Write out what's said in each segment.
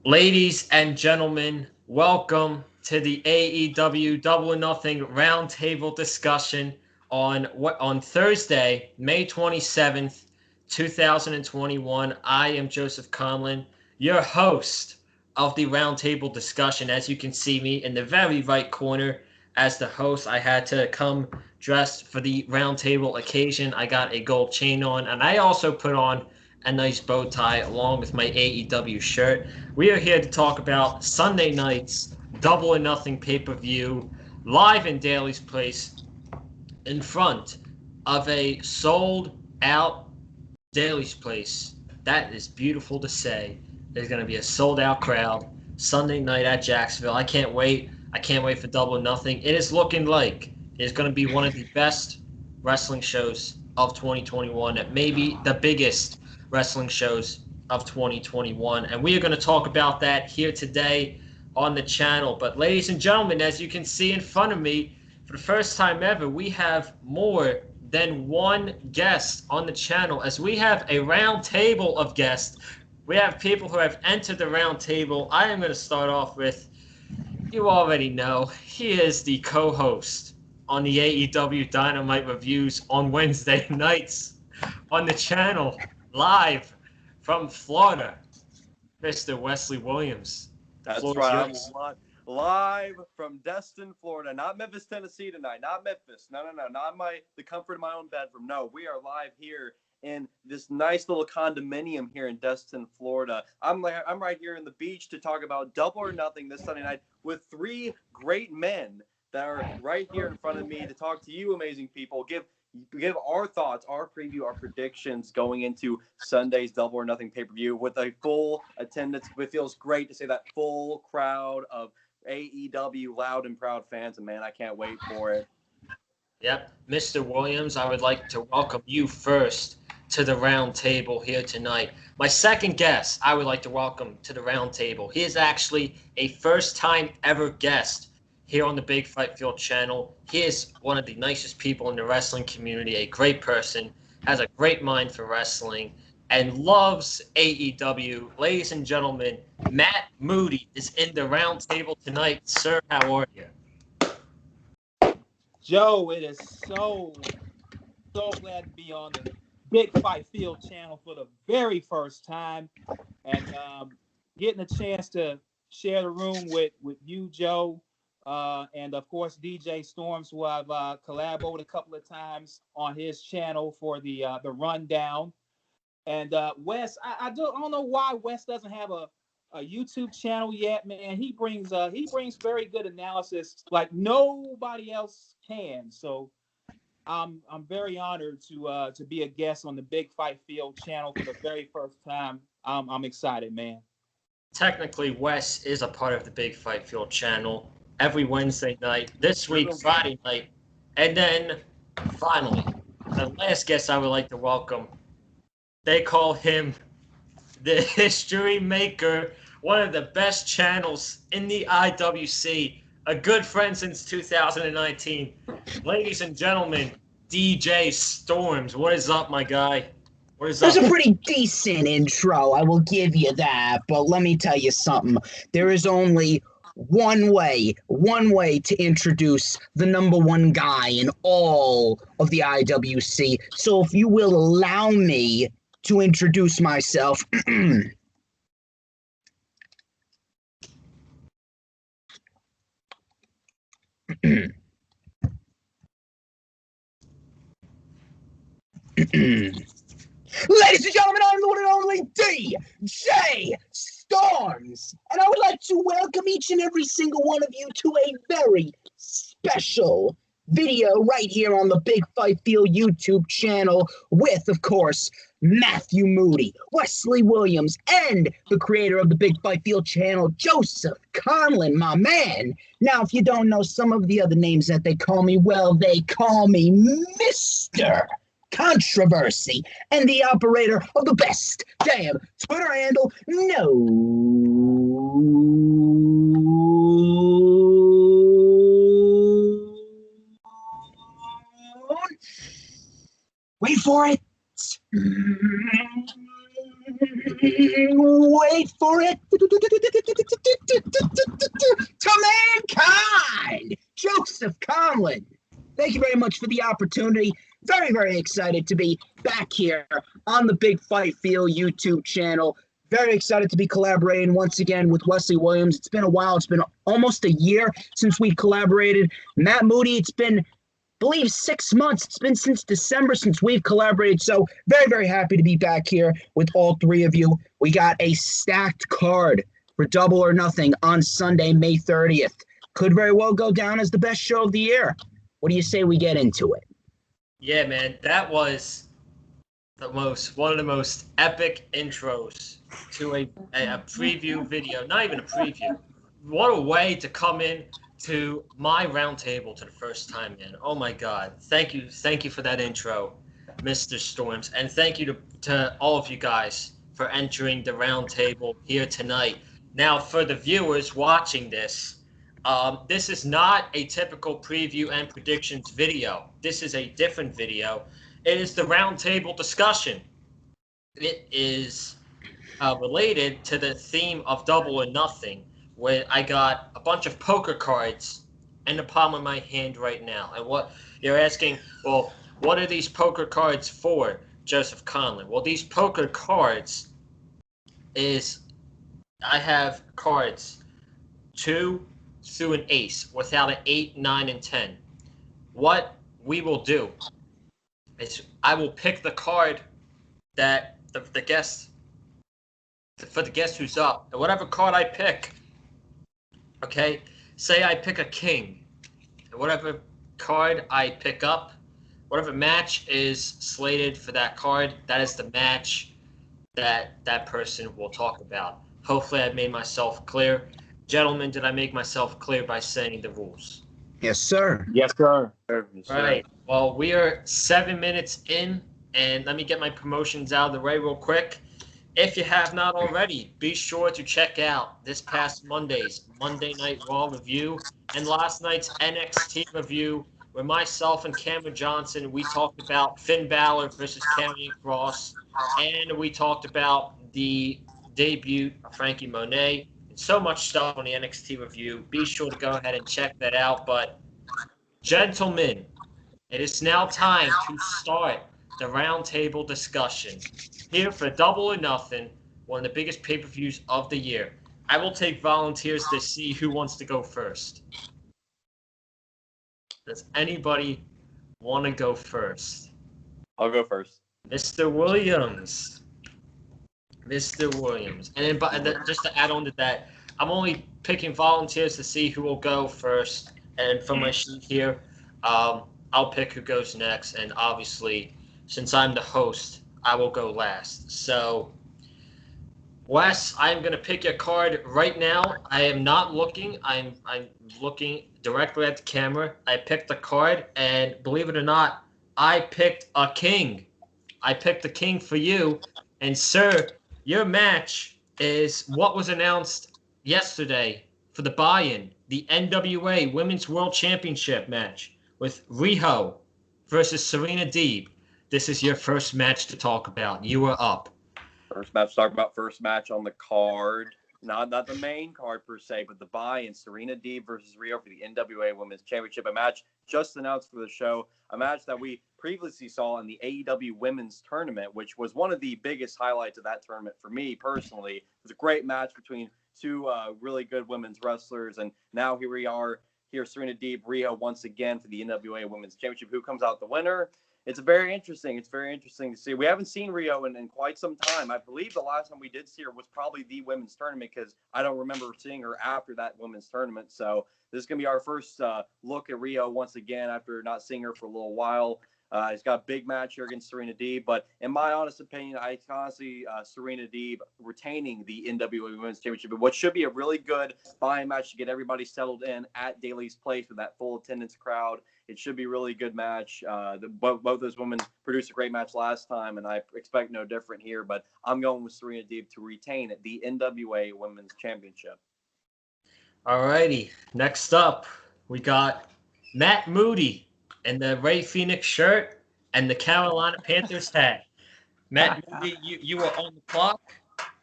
Ladies and gentlemen, welcome to the AEW Double or Nothing Roundtable discussion on Thursday, May 27th, 2021. I am Joseph Conlon, your host of the Roundtable discussion. As you can see me in the very right corner as the host, I had to come dressed for the Roundtable occasion. I got a gold chain on, and I also put on a nice bow tie along with my AEW shirt. We are here to talk about Sunday night's Double or Nothing pay-per-view live in Daly's Place in front of a sold-out Daly's Place. That is beautiful to say. There's going to be a sold-out crowd Sunday night at Jacksonville. I can't wait. I can't wait for Double or Nothing. It is looking like it's going to be one of the best wrestling shows of 2021. Maybe the biggest wrestling shows of 2021, and we are going to talk about that here today on the channel. But ladies and gentlemen, as you can see in front of me, for the first time ever, we have more than one guest on the channel, as we have a round table of guests. We have people who have entered the round table. I am going to start off with, you already know, he is the co-host on the AEW Dynamite reviews on Wednesday nights on the channel, live from Florida, Mr. Wesley Williams. That's right. I'm live from Destin, Florida. Not Memphis, Tennessee tonight. Not Memphis. No. Not the comfort of my own bedroom. No, we are live here in this nice little condominium here in Destin, Florida. I'm right here in the beach to talk about Double or Nothing this Sunday night with three great men that are right here in front of me to talk to you, amazing people. Give our thoughts, our preview, our predictions going into Sunday's Double or Nothing pay-per-view with a full attendance. It feels great to see that full crowd of AEW loud and proud fans, and man, I can't wait for it. Yep, Mr. Williams, I would like to welcome you first to the round table here tonight. My second guest I would like to welcome to the round table. He is actually a first-time ever guest here on the Big Fight Field channel. He is one of the nicest people in the wrestling community, a great person, has a great mind for wrestling, and loves AEW. Ladies and gentlemen, Matt Moody is in the round table tonight. Sir, how are you? Joe, it is so glad to be on the Big Fight Field channel for the very first time, and getting a chance to share the room with you, Joe, and of course DJ Storms, who I've collaborated a couple of times on his channel for the rundown. And Wes, I don't know why Wes doesn't have a YouTube channel yet, man. He brings very good analysis like nobody else can. So I'm very honored to be a guest on the Big Fight Field channel for the very first time. I'm excited, man. Technically, Wes is a part of the Big Fight Field channel every Wednesday night, this week, Friday night. And then, finally, the last guest I would like to welcome, they call him the History Maker, one of the best channels in the IWC, a good friend since 2019. Ladies and gentlemen, DJ Storms. What is up, my guy? What is up? There's a pretty decent intro, I will give you that, but let me tell you something. There is only one way to introduce the number one guy in all of the IWC. So if you will allow me to introduce myself. Ladies and gentlemen, I'm the one and only DJ Storms, and I would like to welcome each and every single one of you to a very special video right here on the Big Fight Field YouTube channel with, of course, Matthew Moody, Wesley Williams, and the creator of the Big Fight Field channel, Joseph Conlon, my man. Now, if you don't know some of the other names that they call me, well, they call me Mr. Controversy, and the operator of the best damn Twitter handle wait for it, Wait for it. To Mankind, Joseph Conlon. Thank you very much for the opportunity. Very, very excited to be back here on the Big Fight Feel YouTube channel. Very excited to be collaborating once again with Wesley Williams. It's been a while. It's been almost a year since we collaborated. Matt Moody, it's been, I believe, 6 months. It's been since December since we've collaborated. So very, very happy to be back here with all three of you. We got a stacked card for Double or Nothing on Sunday, May 30th. Could very well go down as the best show of the year. What do you say we get into it? Yeah, man, that was one of the most epic intros to a preview video. Not even a preview. What a way to come in to my roundtable to the first time, man. Oh my God. Thank you for that intro, Mr. Storms. And thank you to all of you guys for entering the roundtable here tonight. Now, for the viewers watching this, this is not a typical preview and predictions video. This is a different video. It is the roundtable discussion. It is related to the theme of Double or Nothing, where I got a bunch of poker cards in the palm of my hand right now. And what you're asking, well, what are these poker cards for, Joseph Conlon? Well, these poker cards is, I have cards 2 through an ace without an 8, 9, and 10. What we will do is I will pick the card that the guest, for the guest who's up, and whatever card I pick, okay, say I pick a king, and whatever card I pick up, whatever match is slated for that card, that is the match that person will talk about. Hopefully I've made myself clear. Gentlemen, did I make myself clear by saying the rules? Yes, sir. Yes, sir. Right. Well, we are 7 minutes in, and let me get my promotions out of the way real quick. If you have not already, be sure to check out this past Monday's Monday Night Raw review and last night's NXT review, where myself and Cameron Johnson, we talked about Finn Balor versus Karrion Kross, and we talked about the debut of Frankie Monet. So much stuff on the NXT review. Be sure to go ahead and check that out. But, gentlemen, it is now time to start the roundtable discussion. Here for Double or Nothing, one of the biggest pay-per-views of the year. I will take volunteers to see who wants to go first. Does anybody want to go first? I'll go first. Mr. Williams. Mr. Williams. And then, just to add on to that, I'm only picking volunteers to see who will go first. And from my sheet here, I'll pick who goes next. And obviously, since I'm the host, I will go last. So, Wes, I'm going to pick your card right now. I am not looking. I'm looking directly at the camera. I picked a card, and believe it or not, I picked a king. I picked a king for you. And, sir, your match is what was announced yesterday for the buy-in, the NWA Women's World Championship match with Riho versus Serena Deeb. This is your first match to talk about. You are up. First match, talk about first match on the card. Not the main card per se, but the buy-in, Serena Deeb versus Riho for the NWA Women's Championship, a match just announced for the show, a match that we previously saw in the AEW Women's Tournament, which was one of the biggest highlights of that tournament for me personally. It was a great match between two really good women's wrestlers, and now here we are, Serena Deeb, Riho once again for the NWA Women's Championship. Who comes out the winner? It's very interesting. It's very interesting to see. We haven't seen Riho in quite some time. I believe the last time we did see her was probably the women's tournament, because I don't remember seeing her after that women's tournament. So this is going to be our first look at Riho once again after not seeing her for a little while. He's got a big match here against Serena Deeb, but in my honest opinion, I honestly Serena Deeb retaining the NWA Women's Championship, what should be a really good buy-in match to get everybody settled in at Daly's Place with that full attendance crowd. It should be a really good match. Both those women produced a great match last time, and I expect no different here, but I'm going with Serena Deeb to retain the NWA Women's Championship. All righty. Next up, we got Matt Moody in the Ray Phoenix shirt and the Carolina Panthers hat. Matt Moody, you were on the clock,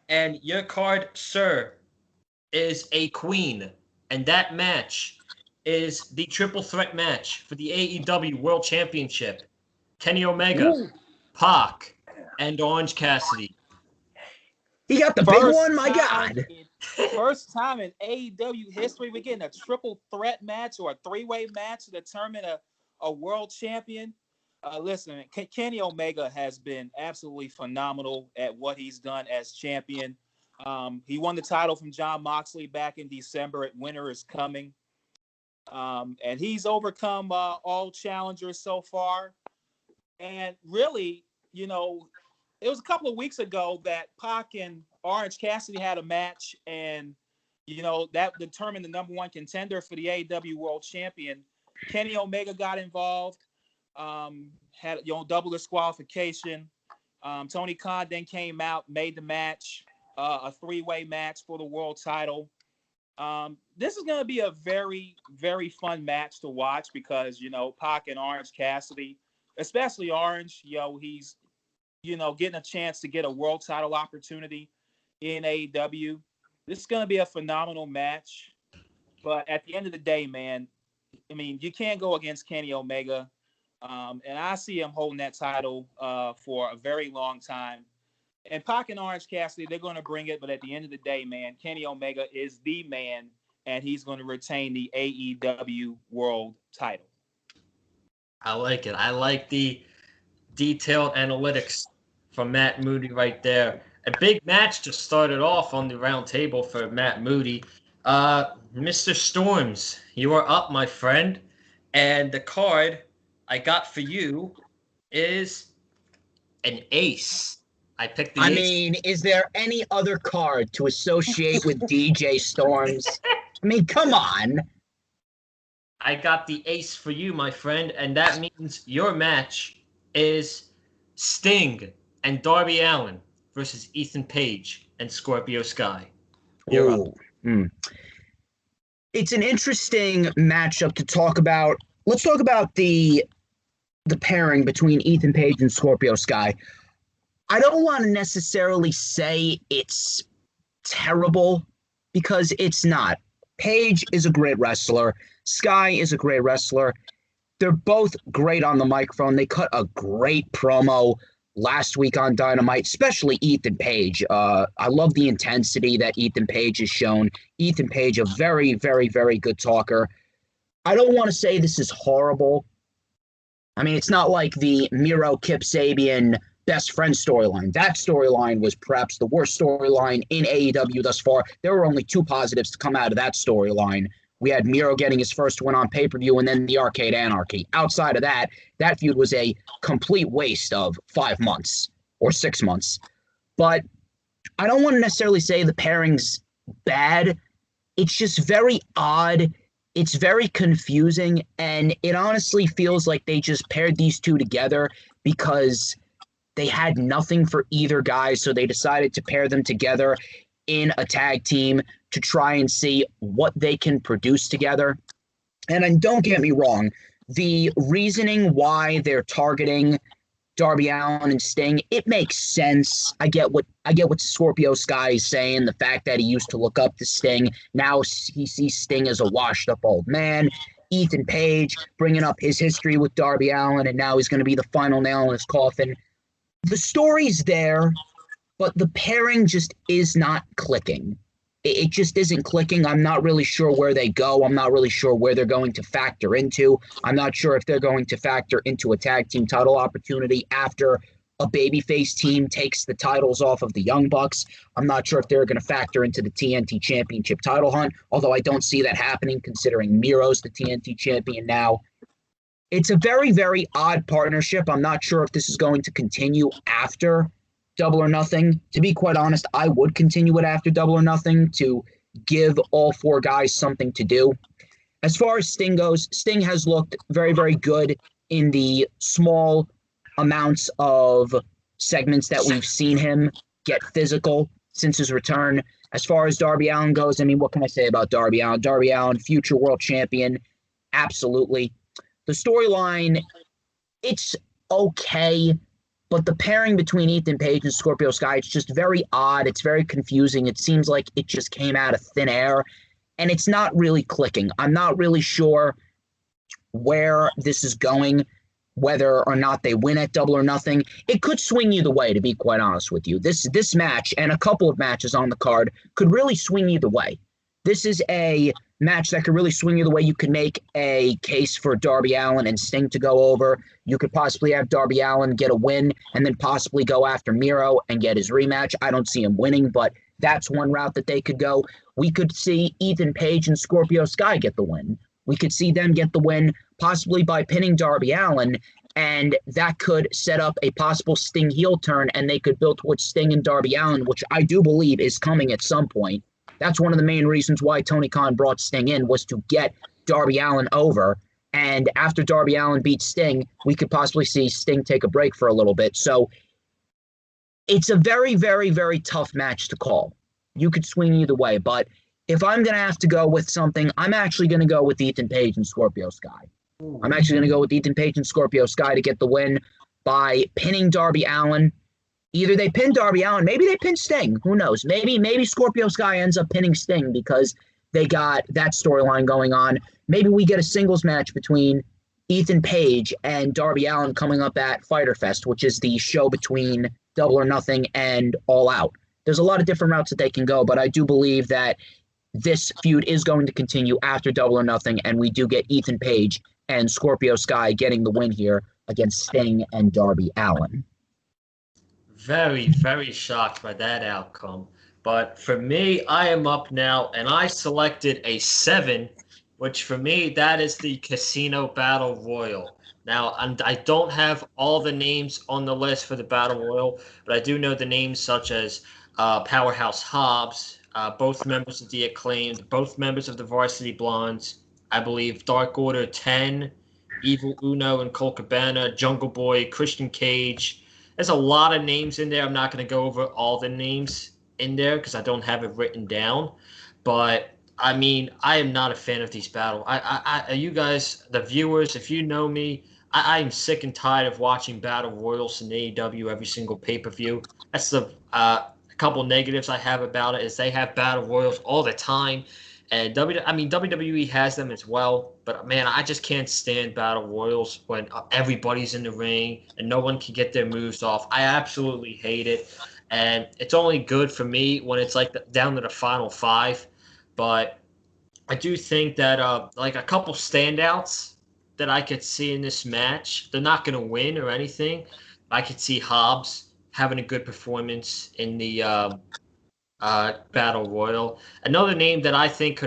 and your card, sir, is a queen. And that match is the triple threat match for the AEW World Championship. Kenny Omega, Ooh. Pac, and Orange Cassidy. He got the big one, my God. First time in AEW history, we're getting a triple threat match or a three-way match to determine a world champion. Listen, Kenny Omega has been absolutely phenomenal at what he's done as champion. He won the title from Jon Moxley back in December at Winter is Coming. And he's overcome all challengers so far. And really, you know, it was a couple of weeks ago that Pac and Orange Cassidy had a match, and, you know, that determined the number one contender for the AEW World Champion. Kenny Omega got involved, had, you know, double disqualification. Tony Khan then came out, made the match, a three-way match for the world title. This is going to be a very, very fun match to watch because, you know, Pac and Orange Cassidy, especially Orange, you know, he's, you know, getting a chance to get a world title opportunity in AEW. This is going to be a phenomenal match. But at the end of the day, man, I mean, you can't go against Kenny Omega. And I see him holding that title for a very long time. And Pac and Orange Cassidy, they're going to bring it. But at the end of the day, man, Kenny Omega is the man, and he's going to retain the AEW world title. I like it. I like the detailed analytics from Matt Moody right there. A big match just started off on the round table for Matt Moody. Mr. Storms, you are up, my friend. And the card I got for you is an ace. I picked the ace. I mean, is there any other card to associate with DJ Storms? I mean, come on. I got the ace for you, my friend, and that means your match is Sting and Darby Allen versus Ethan Page and Scorpio Sky. You're up. It's an interesting matchup to talk about. Let's talk about the pairing between Ethan Page and Scorpio Sky. I don't want to necessarily say it's terrible because it's not. Paige is a great wrestler. Sky is a great wrestler. They're both great on the microphone. They cut a great promo last week on Dynamite, especially Ethan Page. I love the intensity that Ethan Page has shown. Ethan Page, a very, very, very good talker. I don't want to say this is horrible. I mean, it's not like the Miro Kip Sabian best friend storyline. That storyline was perhaps the worst storyline in AEW thus far. There were only two positives to come out of that storyline. We had Miro getting his first win on pay-per-view and then the Arcade Anarchy. Outside of that, that feud was a complete waste of 5 months or 6 months. But I don't want to necessarily say the pairing's bad. It's just very odd. It's very confusing, and it honestly feels like they just paired these two together because they had nothing for either guy, so they decided to pair them together in a tag team to try and see what they can produce together. And then don't get me wrong, the reasoning why they're targeting Darby Allen and Sting, it makes sense. I get what Scorpio Sky is saying, the fact that he used to look up to Sting. Now he sees Sting as a washed-up old man. Ethan Page bringing up his history with Darby Allen, and now he's going to be the final nail in his coffin. The story's there, but the pairing just is not clicking. It just isn't clicking. I'm not really sure where they go. I'm not really sure where they're going to factor into. I'm not sure if they're going to factor into a tag team title opportunity after a babyface team takes the titles off of the Young Bucks. I'm not sure if they're going to factor into the TNT Championship title hunt, although I don't see that happening considering Miro's the TNT champion now. It's a very, very odd partnership. I'm not sure if this is going to continue after Double or Nothing. To be quite honest, I would continue it after Double or Nothing to give all four guys something to do. As far as Sting goes, Sting has looked very, very good in the small amounts of segments that we've seen him get physical since his return. As far as Darby Allen goes, I mean, what can I say about Darby Allen? Darby Allen, future world champion, absolutely. The storyline, it's okay, But the pairing between Ethan Page and Scorpio Sky, it's just very odd. It's very confusing. It seems like it just came out of thin air, and it's not really clicking. I'm not really sure where this is going, whether or not they win at Double or Nothing. It could swing either way, to be quite honest with you. This match and a couple of matches on the card could really swing either way. This is a match that could really swing either way. You could make a case for Darby Allen and Sting to go over. You could possibly have Darby Allen get a win and then possibly go after Miro and get his rematch. I don't see him winning, but that's one route that they could go. We could see Ethan Page and Scorpio Sky get the win. We could see them get the win possibly by pinning Darby Allen, and that could set up a possible Sting heel turn, and they could build towards Sting and Darby Allen, which I do believe is coming at some point. That's one of the main reasons why Tony Khan brought Sting in, was to get Darby Allen over. And after Darby Allen beats Sting, we could possibly see Sting take a break for a little bit. So it's a very, very, very tough match to call. You could swing either way. But if I'm going to have to go with something, I'm actually going to go with Ethan Page and Scorpio Sky. I'm actually going to go with Ethan Page and Scorpio Sky to get the win by pinning Darby Allen. Either they pin Darby Allen, maybe they pin Sting. Who knows? Maybe Scorpio Sky ends up pinning Sting because they got that storyline going on. Maybe we get a singles match between Ethan Page and Darby Allen coming up at Fyter Fest, which is the show between Double or Nothing and All Out. There's a lot of different routes that they can go, but I do believe that this feud is going to continue after Double or Nothing, and we do get Ethan Page and Scorpio Sky getting the win here against Sting and Darby Allen. Very, very shocked by that outcome. But for me, I am up now, and I selected a 7, which for me, that is the Casino Battle Royal. Now, I don't have all the names on the list for the Battle Royal, but I do know the names such as Powerhouse Hobbs, both members of the Acclaimed, both members of the Varsity Blondes, I believe Dark Order 10, Evil Uno and Colt Cabana, Jungle Boy, Christian Cage. There's a lot of names in there. I'm not going to go over all the names in there because I don't have it written down. But, I mean, I am not a fan of these battles. You guys, the viewers, if you know me, I'm sick and tired of watching Battle Royals in AEW every single pay-per-view. That's the couple negatives I have about it is they have Battle Royals all the time. And WWE has them as well, but man, I just can't stand Battle Royals when everybody's in the ring and no one can get their moves off. I absolutely hate it, and it's only good for me when it's like down to the final 5. But I do think that like a couple standouts that I could see in this match, they're not going to win or anything. I could see Hobbs having a good performance in the Battle Royal. Another name that I think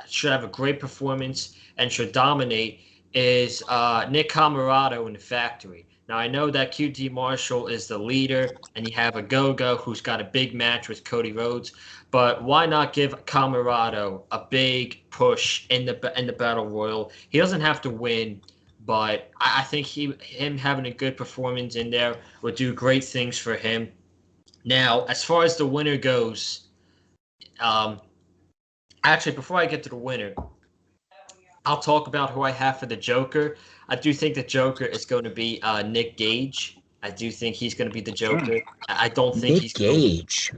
should have a great performance and should dominate is Nick Comoroto in the Factory. Now, I know that QT Marshall is the leader, and you have a Gogo who's got a big match with Cody Rhodes, but why not give Comoroto a big push in the Battle Royal? He doesn't have to win, but I think him having a good performance in there would do great things for him. Now, as far as the winner goes, actually, before I get to the winner, I'll talk about who I have for the Joker. I do think the Joker is going to be Nick Gage. I do think he's going to be the Joker. I don't think Nick Gage.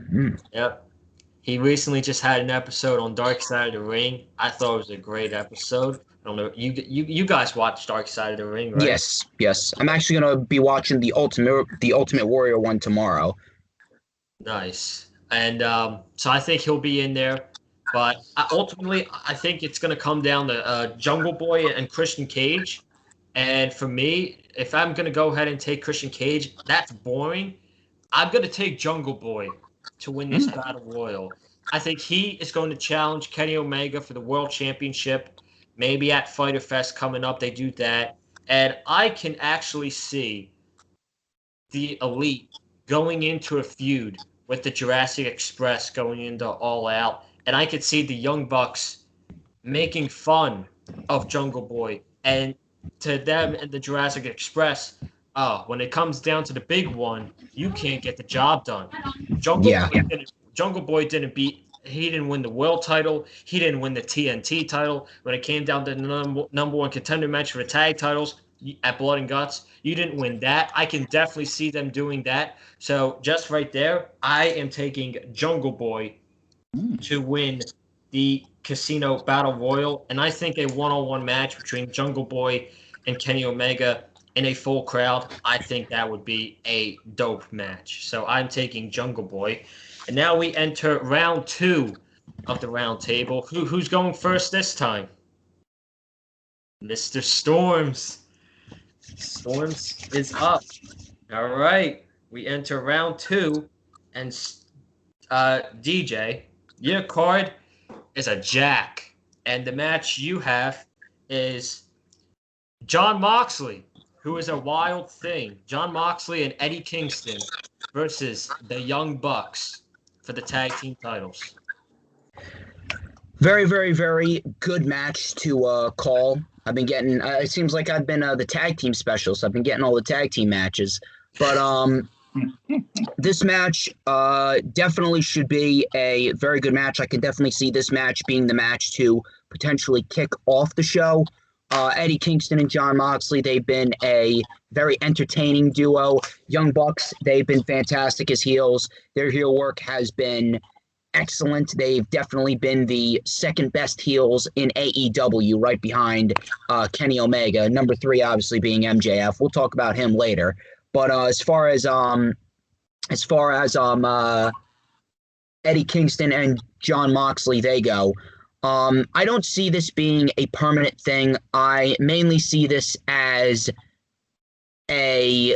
Yep. He recently just had an episode on Dark Side of the Ring. I thought it was a great episode. I don't know. You guys watched Dark Side of the Ring, right? Yes. I'm actually going to be watching the Ultimate Warrior one tomorrow. Nice. And so I think he'll be in there. But ultimately, I think it's going to come down to Jungle Boy and Christian Cage. And for me, if I'm going to go ahead and take Christian Cage, that's boring. I'm going to take Jungle Boy to win this Battle Royal. I think he is going to challenge Kenny Omega for the World Championship. Maybe at Fyter Fest coming up, they do that. And I can actually see the Elite going into a feud with the Jurassic Express going into All Out. And I could see the Young Bucks making fun of Jungle Boy. And to them and the Jurassic Express, when it comes down to the big one, you can't get the job done. Jungle Boy didn't win the world title. He didn't win the TNT title. When it came down to the number one contender match for the tag titles, at Blood and Guts. You didn't win that. I can definitely see them doing that. So just right there, I am taking Jungle Boy to win the Casino Battle Royal. And I think a one-on-one match between Jungle Boy and Kenny Omega in a full crowd, I think that would be a dope match. So I'm taking Jungle Boy. And now we enter round 2 of the round table. Who's going first this time? Mr. Storms. Storms is up. All right. We enter round 2. And DJ, your card is a jack. And the match you have is Jon Moxley, who is a wild thing. Jon Moxley and Eddie Kingston versus the Young Bucks for the tag team titles. Very, very, very good match to call. I've been getting, it seems like I've been the tag team specialist. I've been getting all the tag team matches. But this match definitely should be a very good match. I can definitely see this match being the match to potentially kick off the show. Eddie Kingston and Jon Moxley, they've been a very entertaining duo. Young Bucks, they've been fantastic as heels. Their heel work has been excellent. They've definitely been the second best heels in AEW, right behind Kenny Omega. Number 3, obviously, being MJF. We'll talk about him later. But as far as Eddie Kingston and Jon Moxley, they go. I don't see this being a permanent thing. I mainly see this as a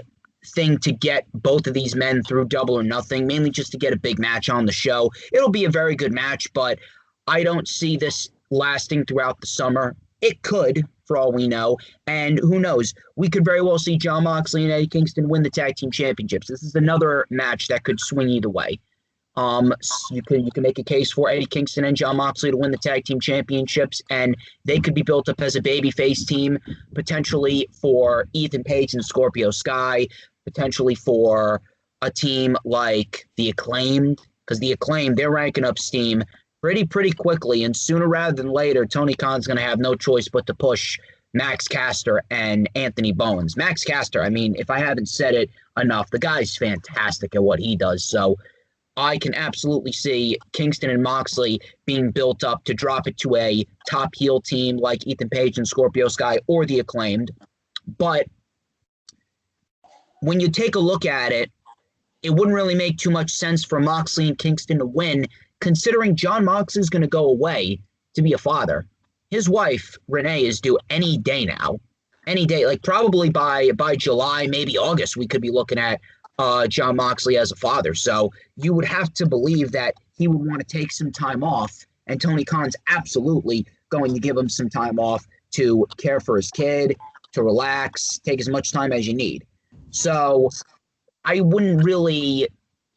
thing to get both of these men through Double or Nothing, mainly just to get a big match on the show. It'll be a very good match, but I don't see this lasting throughout the summer. It could, for all we know, and who knows? We could very well see Jon Moxley and Eddie Kingston win the tag team championships. This is another match that could swing either way. You can make a case for Eddie Kingston and Jon Moxley to win the tag team championships, and they could be built up as a babyface team, potentially for Ethan Page and Scorpio Sky, potentially for a team like the Acclaimed, because the Acclaimed, they're ranking up steam pretty quickly, and sooner rather than later, Tony Khan's going to have no choice but to push Max Caster and Anthony Bowens. Max Caster, I mean, if I haven't said it enough, the guy's fantastic at what he does, so I can absolutely see Kingston and Moxley being built up to drop it to a top heel team like Ethan Page and Scorpio Sky or the Acclaimed. But when you take a look at it, it wouldn't really make too much sense for Moxley and Kingston to win, considering Jon Moxley's going to go away to be a father. His wife, Renee, is due any day now. Any day, like probably by July, maybe August, we could be looking at Jon Moxley as a father. So you would have to believe that he would want to take some time off, and Tony Khan's absolutely going to give him some time off to care for his kid, to relax, take as much time as you need. So I wouldn't really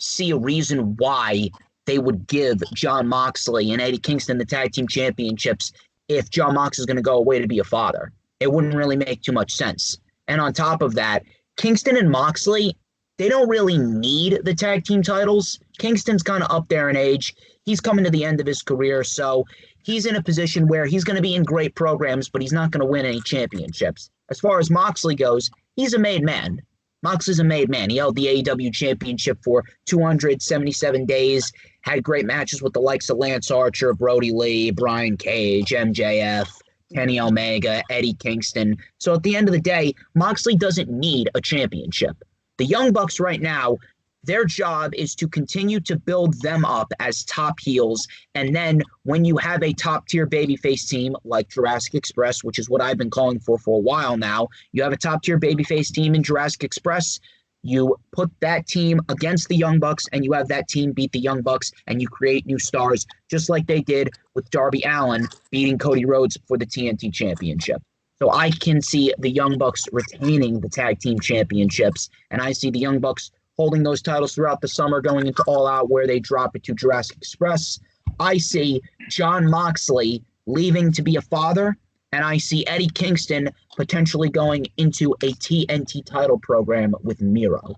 see a reason why they would give Jon Moxley and Eddie Kingston the tag team championships if Jon Moxley is going to go away to be a father. It wouldn't really make too much sense. And on top of that, Kingston and Moxley, they don't really need the tag team titles. Kingston's kind of up there in age. He's coming to the end of his career, so he's in a position where he's going to be in great programs, but he's not going to win any championships. As far as Moxley goes, he's a made man. Moxley's a made man. He held the AEW championship for 277 days, had great matches with the likes of Lance Archer, Brody Lee, Brian Cage, MJF, Kenny Omega, Eddie Kingston. So at the end of the day, Moxley doesn't need a championship. The Young Bucks right now, their job is to continue to build them up as top heels. And then when you have a top-tier babyface team like Jurassic Express, which is what I've been calling for a while now, you have a top-tier babyface team in Jurassic Express, you put that team against the Young Bucks, and you have that team beat the Young Bucks, and you create new stars, just like they did with Darby Allen beating Cody Rhodes for the TNT Championship. So I can see the Young Bucks retaining the tag team championships, and I see the Young Bucks holding those titles throughout the summer, going into All Out where they drop it to Jurassic Express. I see Jon Moxley leaving to be a father, and I see Eddie Kingston potentially going into a TNT title program with Miro.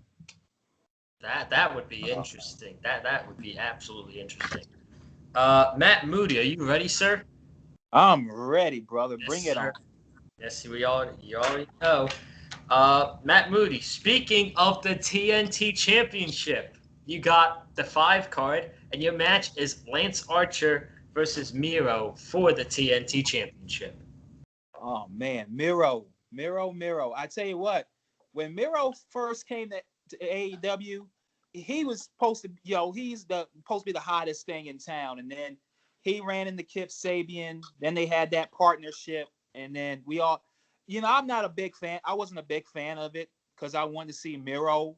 That would be interesting. That would be absolutely interesting. Matt Moody, are you ready, sir? I'm ready, brother. Yes, Bring it sir. on. Yes, you already know. Matt Moody, speaking of the TNT Championship, you got the 5 card, and your match is Lance Archer versus Miro for the TNT Championship. Oh man, Miro. I tell you what, when Miro first came to AEW, he was supposed to, supposed to be the hottest thing in town, and then he ran into Kip Sabian. Then they had that partnership, and then we all, I'm not a big fan. I wasn't a big fan of it because I wanted to see Miro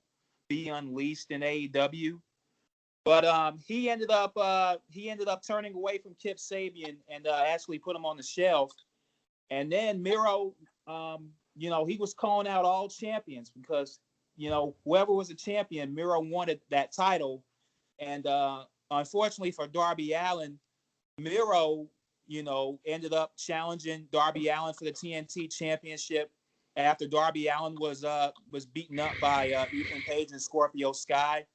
be unleashed in AEW. But he ended up turning away from Kip Sabian and actually put him on the shelf. And then Miro, he was calling out all champions because, whoever was a champion, Miro wanted that title. And unfortunately for Darby Allen, Miro, ended up challenging Darby Allen for the TNT Championship after Darby Allen was beaten up by Ethan Page and Scorpio Sky.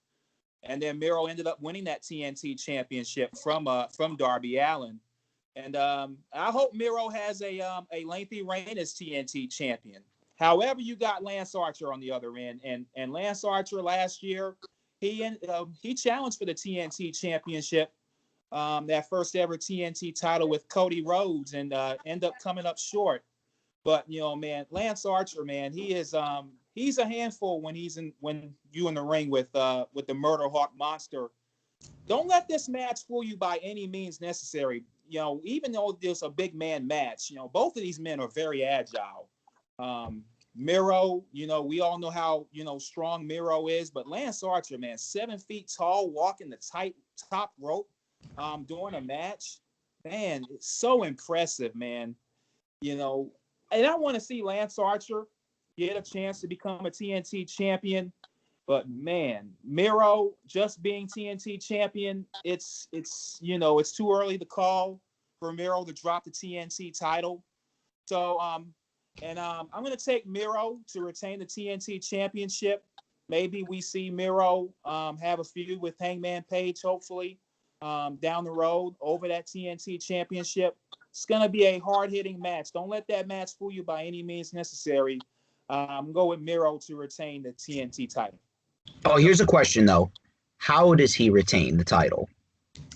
And then Miro ended up winning that TNT Championship from Darby Allen. And I hope Miro has a lengthy reign as TNT champion. However, you got Lance Archer on the other end, and Lance Archer last year, he challenged for the TNT championship, that first ever TNT title with Cody Rhodes, and ended up coming up short. But man, Lance Archer, man, he's a handful when you in the ring with the Murder Hawk Monster. Don't let this match fool you by any means necessary. Even though there's a big man match, both of these men are very agile. Miro, we all know how, strong Miro is, but Lance Archer, man, 7 feet tall, walking the tight top rope, during a match, man, it's so impressive, man. And I want to see Lance Archer get a chance to become a TNT champion. But man, Miro just being TNT champion, it's too early to call for Miro to drop the TNT title. So I'm gonna take Miro to retain the TNT championship. Maybe we see Miro have a feud with Hangman Page, hopefully, down the road over that TNT championship. It's gonna be a hard-hitting match. Don't let that match fool you by any means necessary. Go with Miro to retain the TNT title. Oh, here's a question though. How does he retain the title?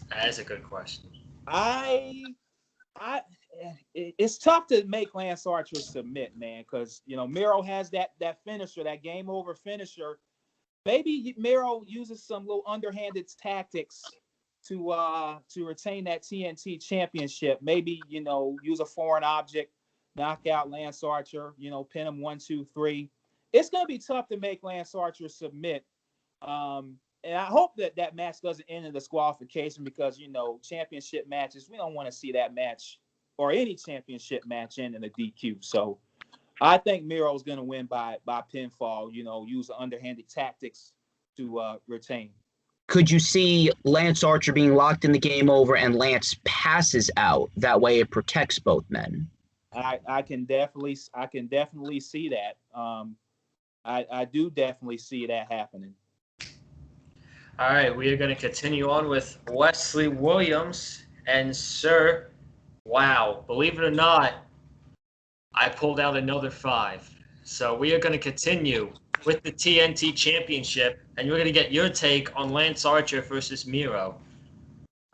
That's a good question. It's tough to make Lance Archer submit, man, because Miro has that finisher, that game over finisher. Maybe Miro uses some little underhanded tactics to retain that TNT championship. Maybe use a foreign object, knock out Lance Archer, pin him 1, 2, 3. It's gonna be tough to make Lance Archer submit. And I hope that match doesn't end in disqualification because championship matches, we don't want to see that match or any championship match end in a DQ. So I think Miro is going to win by pinfall. Use underhanded tactics to retain. Could you see Lance Archer being locked in the game over and Lance passes out? That way it protects both men. I can definitely see that. I do definitely see that happening. All right, we are going to continue on with Wesley Williams. And, sir, wow, believe it or not, I pulled out another 5. So we are going to continue with the TNT Championship, and we're going to get your take on Lance Archer versus Miro.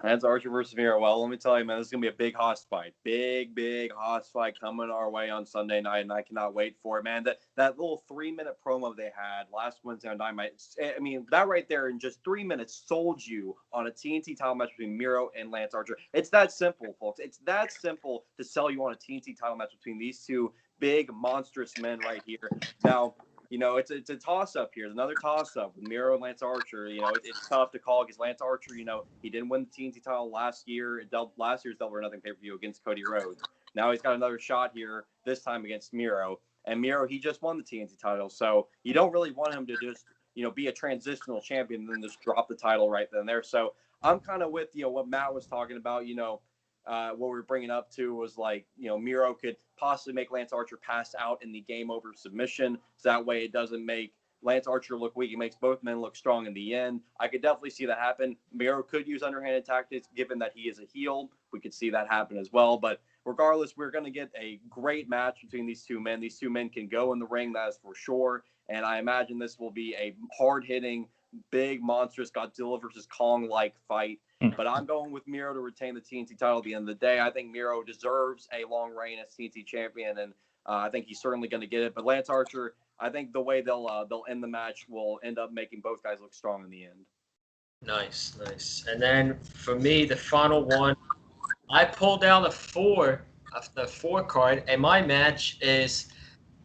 Lance Archer versus Miro. Well, let me tell you, man, this is going to be a big hoss fight. Big hoss fight coming our way on Sunday night, and I cannot wait for it, man. That little 3-minute promo they had last Wednesday on Dynamite, I mean, that right there in just 3 minutes sold you on a TNT title match between Miro and Lance Archer. It's that simple, folks. It's that simple to sell you on a TNT title match between these two big, monstrous men right here. Now, it's a toss-up here. It's another toss-up with Miro and Lance Archer. It's tough to call because Lance Archer, he didn't win the TNT title last year. Last year's Double or Nothing pay-per-view against Cody Rhodes. Now he's got another shot here, this time against Miro. And Miro, he just won the TNT title. So you don't really want him to just, be a transitional champion and then just drop the title right then and there. So I'm kind of with, what Matt was talking about, what we were bringing up to was like, Miro could possibly make Lance Archer pass out in the game over submission. So that way it doesn't make Lance Archer look weak. He makes both men look strong in the end. I could definitely see that happen. Miro could use underhanded tactics, given that he is a heel. We could see that happen as well. But regardless, we're going to get a great match between these two men. These two men can go in the ring, that is for sure. And I imagine this will be a hard-hitting, big, monstrous Godzilla versus Kong-like fight. But I'm going with Miro to retain the TNT title at the end of the day. I think Miro deserves a long reign as TNT champion, and I think he's certainly going to get it. But Lance Archer, I think the way they'll end the match will end up making both guys look strong in the end. Nice. And then for me, the final one, I pulled out the four card, and my match is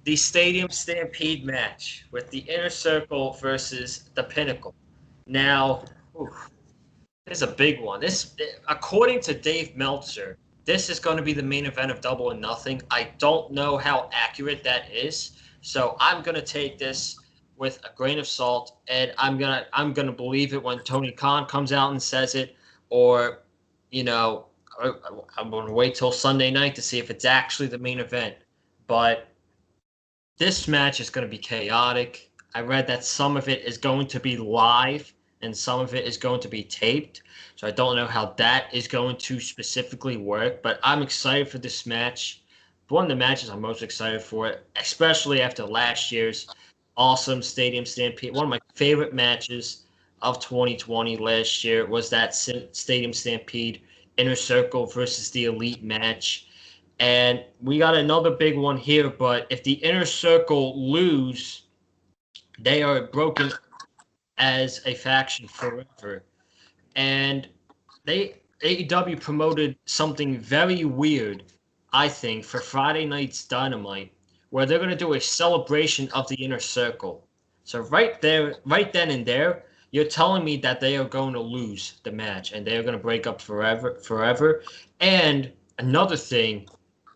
the Stadium Stampede match with the Inner Circle versus the Pinnacle. Now, this is a big one. This, according to Dave Meltzer, this is going to be the main event of Double or Nothing. I don't know how accurate that is, so I'm going to take this with a grain of salt, and I'm gonna believe it when Tony Khan comes out and says it, or I'm gonna wait till Sunday night to see if it's actually the main event. But this match is going to be chaotic. I read that some of it is going to be live and some of it is going to be taped. So I don't know how that is going to specifically work, but I'm excited for this match. One of the matches I'm most excited for, especially after last year's awesome Stadium Stampede. One of my favorite matches of 2020 last year was that Stadium Stampede Inner Circle versus the Elite match. And we got another big one here, but if the Inner Circle lose, they are broken as a faction forever. And AEW promoted something very weird, I think, for Friday night's Dynamite, where they're going to do a celebration of the Inner Circle. So right then and there, you're telling me that they are going to lose the match and they're going to break up forever. And another thing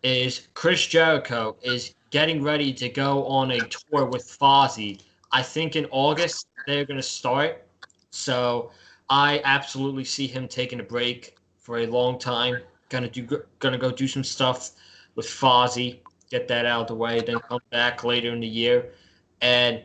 is Chris Jericho is getting ready to go on a tour with Fozzy. I think in August they're going to start. So I absolutely see him taking a break for a long time. Gonna go do some stuff with Fozzy, get that out of the way, then come back later in the year. And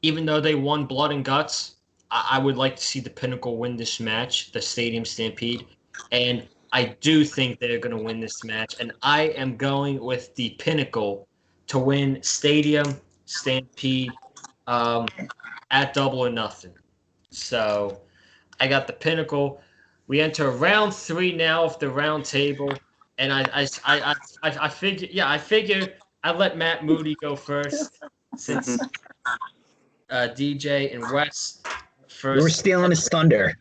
even though they won Blood and Guts, I would like to see the Pinnacle win this match, the Stadium Stampede. And I do think they're going to win this match. And I am going with the Pinnacle to win Stadium Stampede at Double or Nothing. So I got the Pinnacle. We enter round 3 now of the Roundtable. And I figured I'd let Matt Moody go first since DJ and Wes first. You were stealing his thunder.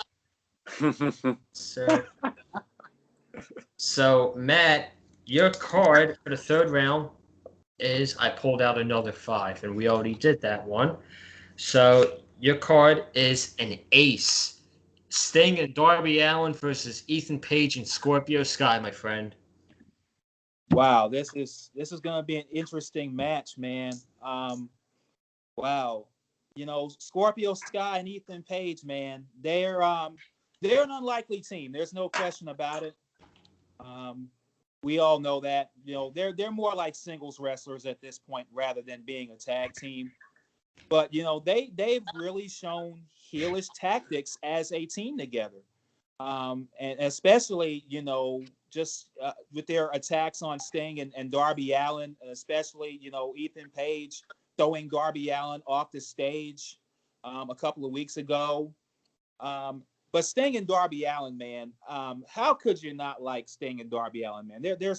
So Matt, your card for the third round is I pulled out another 5, and we already did that one. So your card is an ace. Sting and Darby Allen versus Ethan Page and Scorpio Sky, my friend. Wow, this is gonna be an interesting match, man. Wow. Scorpio Sky and Ethan Page, man, they're an unlikely team. There's no question about it. We all know that. They're more like singles wrestlers at this point rather than being a tag team. But they've really shown heelish tactics as a team together, and especially just with their attacks on Sting and Darby Allen, especially Ethan Page throwing Darby Allen off the stage a couple of weeks ago. But Sting and Darby Allen, man, how could you not like Sting and Darby Allen, man? They're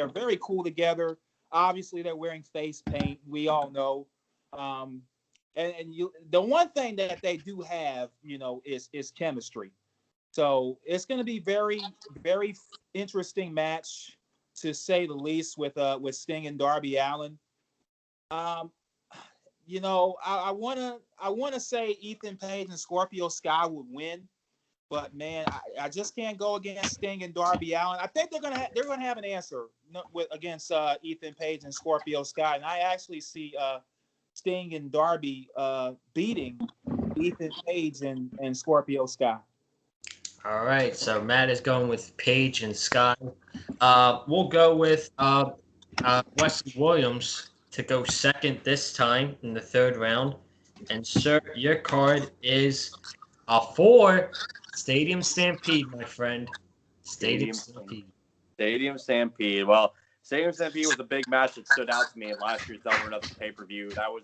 very cool together. Obviously, they're wearing face paint. We all know. The one thing that they do have, is chemistry. So it's going to be very, very interesting match, to say the least, with Sting and Darby Allen. I want to say Ethan Page and Scorpio Sky would win, but man, I just can't go against Sting and Darby Allen. I think they're gonna have an answer against Ethan Page and Scorpio Sky, and I actually see Sting and Darby beating Ethan Page and Scorpio Sky. All right, so Matt is going with Paige and Sky. We'll go with Wes Williams to go second this time in the third round. And, sir, your card is a 4 Stadium Stampede, my friend. Stadium Stampede. Stadium Stampede. Well, Stadium Stampede was a big match that stood out to me in last year's Double or Nothing pay-per-view. That was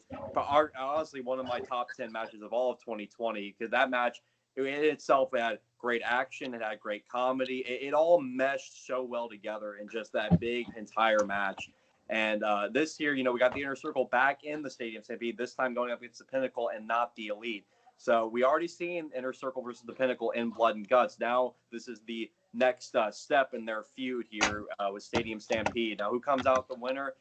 honestly one of my top 10 matches of all of 2020 because that match in itself had great action. It had great comedy. It all meshed so well together in just that big entire match. And this year, we got the Inner Circle back in the Stadium Stampede, this time going up against the Pinnacle and not the Elite. So we already seen Inner Circle versus the Pinnacle in Blood and Guts. Now this is the next step in their feud here with Stadium Stampede. Now who comes out the winner?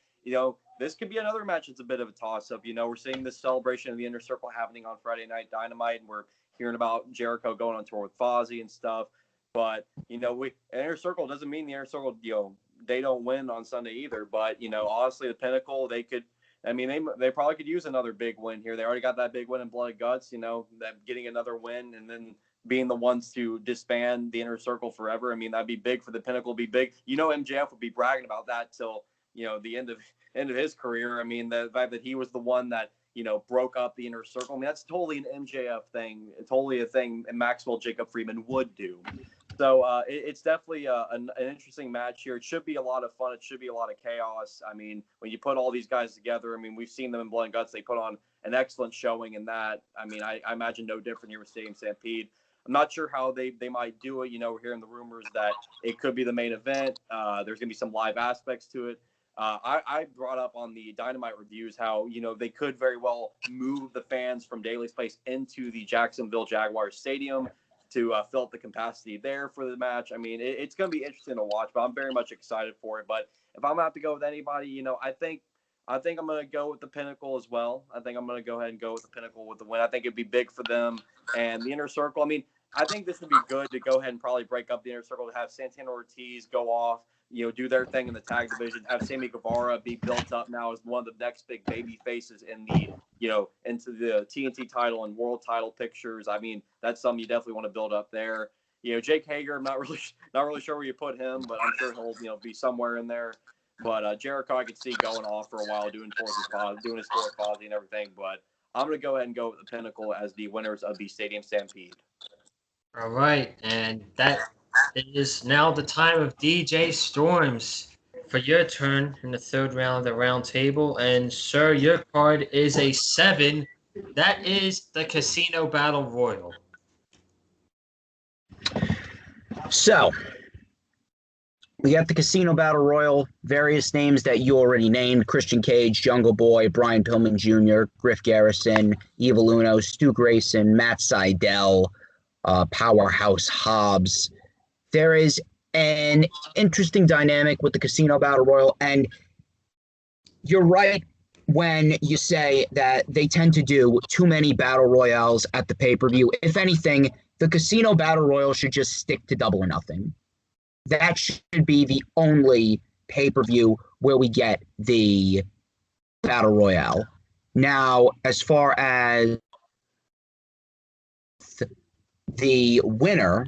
This could be another match. It's a bit of a toss-up. We're seeing this celebration of the Inner Circle happening on Friday Night Dynamite, and we're hearing about Jericho going on tour with Fozzy and stuff. But, Inner Circle doesn't mean the Inner Circle, they don't win on Sunday either. But, honestly, the Pinnacle, they probably could use another big win here. They already got that big win in Blood and Guts, that getting another win and then being the ones to disband the Inner Circle forever. That'd be big for the Pinnacle, be big. MJF would be bragging about that till, the end of his career. The fact that he was the one that, broke up the Inner Circle. That's totally an MJF thing. It's totally a thing Maxwell Jacob Friedman would do. So it's definitely an interesting match here. It should be a lot of fun. It should be a lot of chaos. When you put all these guys together, we've seen them in Blood and Guts. They put on an excellent showing in that. I imagine no different here with Stadium Stampede. I'm not sure how they might do it. We're hearing the rumors that it could be the main event. There's going to be some live aspects to it. I brought up on the Dynamite reviews how, they could very well move the fans from Daly's Place into the Jacksonville Jaguars Stadium to fill up the capacity there for the match. It's going to be interesting to watch, but I'm very much excited for it. But if I'm going to have to go with anybody, I think I'm going to go with the Pinnacle as well. I think I'm going to go ahead and go with the Pinnacle with the win. I think it'd be big for them. And the Inner Circle, I think this would be good to go ahead and probably break up the Inner Circle, to have Santana Ortiz go off, do their thing in the tag division, have Sammy Guevara be built up now as one of the next big baby faces in the, into the TNT title and world title pictures. That's something you definitely want to build up there. Jake Hager, I'm not really sure where you put him, but I'm sure he'll, be somewhere in there. But Jericho, I could see going off for a while, doing his sport Fozzy and everything. But I'm going to go ahead and go with the Pinnacle as the winners of the Stadium Stampede. All right, and that is now the time of DJ Storms for your turn in the third round of the round table. And, sir, your card is a 7. That is the Casino Battle Royal. So, we got the Casino Battle Royal, various names that you already named: Christian Cage, Jungle Boy, Brian Pillman Jr., Griff Garrison, Evil Uno, Stu Grayson, Matt Sydal, Powerhouse Hobbs. There is an interesting dynamic with the Casino Battle Royal, and you're right when you say that they tend to do too many battle royales at the pay-per-view. If anything, the Casino Battle Royal should just stick to Double or Nothing. That should be the only pay-per-view where we get the Battle Royale. Now, as far as the winner,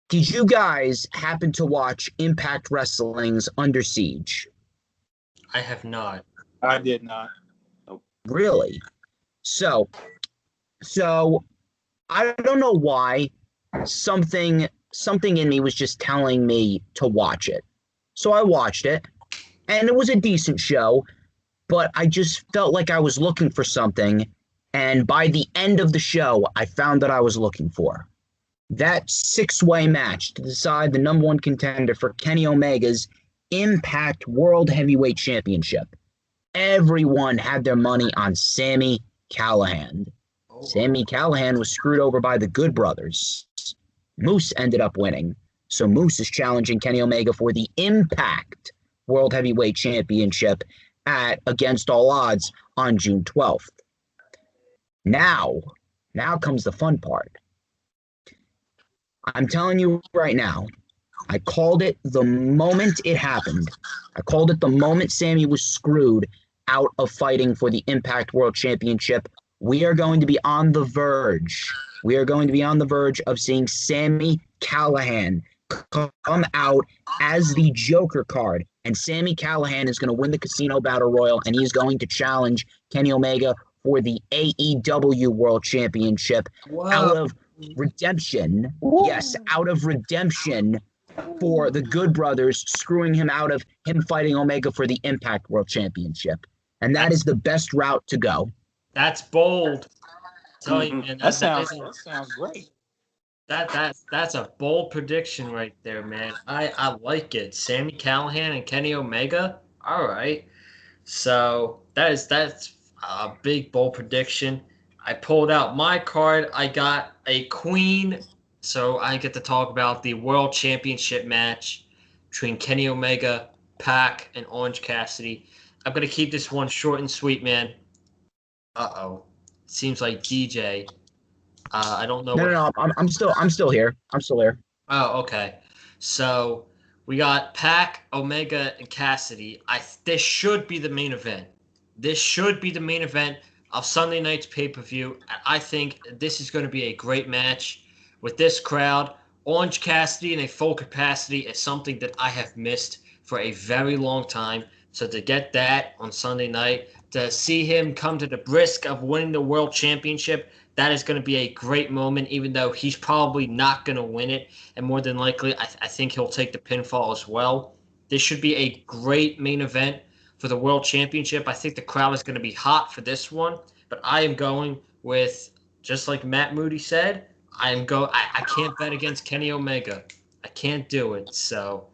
did you guys happen to watch Impact Wrestling's Under Siege? I have not. I did not. Really? So I don't know why something in me was just telling me to watch it. So I watched it, and it was a decent show, but I just felt like I was looking for something, and by the end of the show, I found that I was looking for that 6-way match to decide the number 1 contender for Kenny Omega's Impact World Heavyweight Championship. Everyone had their money on Sami Callihan. Sami Callihan was screwed over by the Good Brothers. Moose ended up winning. So Moose is challenging Kenny Omega for the Impact World Heavyweight Championship at Against All Odds on June 12th. Now comes the fun part. I'm telling you right now, I called it the moment it happened. I called it the moment Sami was screwed out of fighting for the Impact World Championship. We are going to be on the verge. We are going to be on the verge of seeing Sami Callihan come out as the Joker card and Sami Callihan is going to win the Casino Battle Royal, and he's going to challenge Kenny Omega for the AEW World Championship out of redemption. Yes, out of redemption for the Good Brothers screwing him out of him fighting Omega for the Impact World Championship. And that is the best route to go. That's bold. Tell you, man, That sounds great. That's a bold prediction right there, man. I like it. Sami Callihan and Kenny Omega. All right. So that's a big bold prediction. I pulled out my card. I got a queen, so I get to talk about the World Championship match between Kenny Omega, Pac, and Orange Cassidy. I'm gonna keep this one short and sweet, man. Seems like DJ. I don't know. No. I'm still here. I'm still here. Oh, okay. So we got Pac, Omega, and Cassidy. This should be the main event. This should be the main event of Sunday night's pay-per-view. I think this is going to be a great match with this crowd. Orange Cassidy in a full capacity is something that I have missed for a very long time. So to get that on Sunday night, to see him come to the brisk of winning the World Championship, that is going to be a great moment, even though he's probably not going to win it. And more than likely, I think he'll take the pinfall as well. This should be a great main event for the World Championship. I think the crowd is going to be hot for this one. But I am going with, just like Matt Moody said, I can't bet against Kenny Omega. I can't do it. So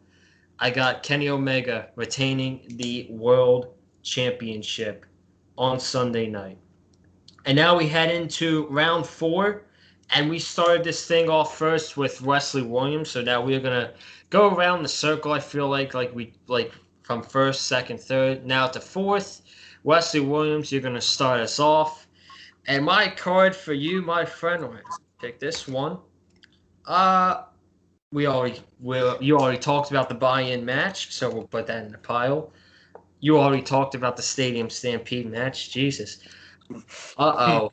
I got Kenny Omega retaining the World Championship on Sunday night. And now we head into round 4, and we started this thing off first with Wesley Williams. So now we're gonna go around the circle. I feel like from first, second, third, now to fourth. Wesley Williams, you're gonna start us off. And my card for you, my friend, I'm gonna pick this one. You already talked about the buy-in match, so we'll put that in the pile. You already talked about the Stadium Stampede match. Jesus. I'm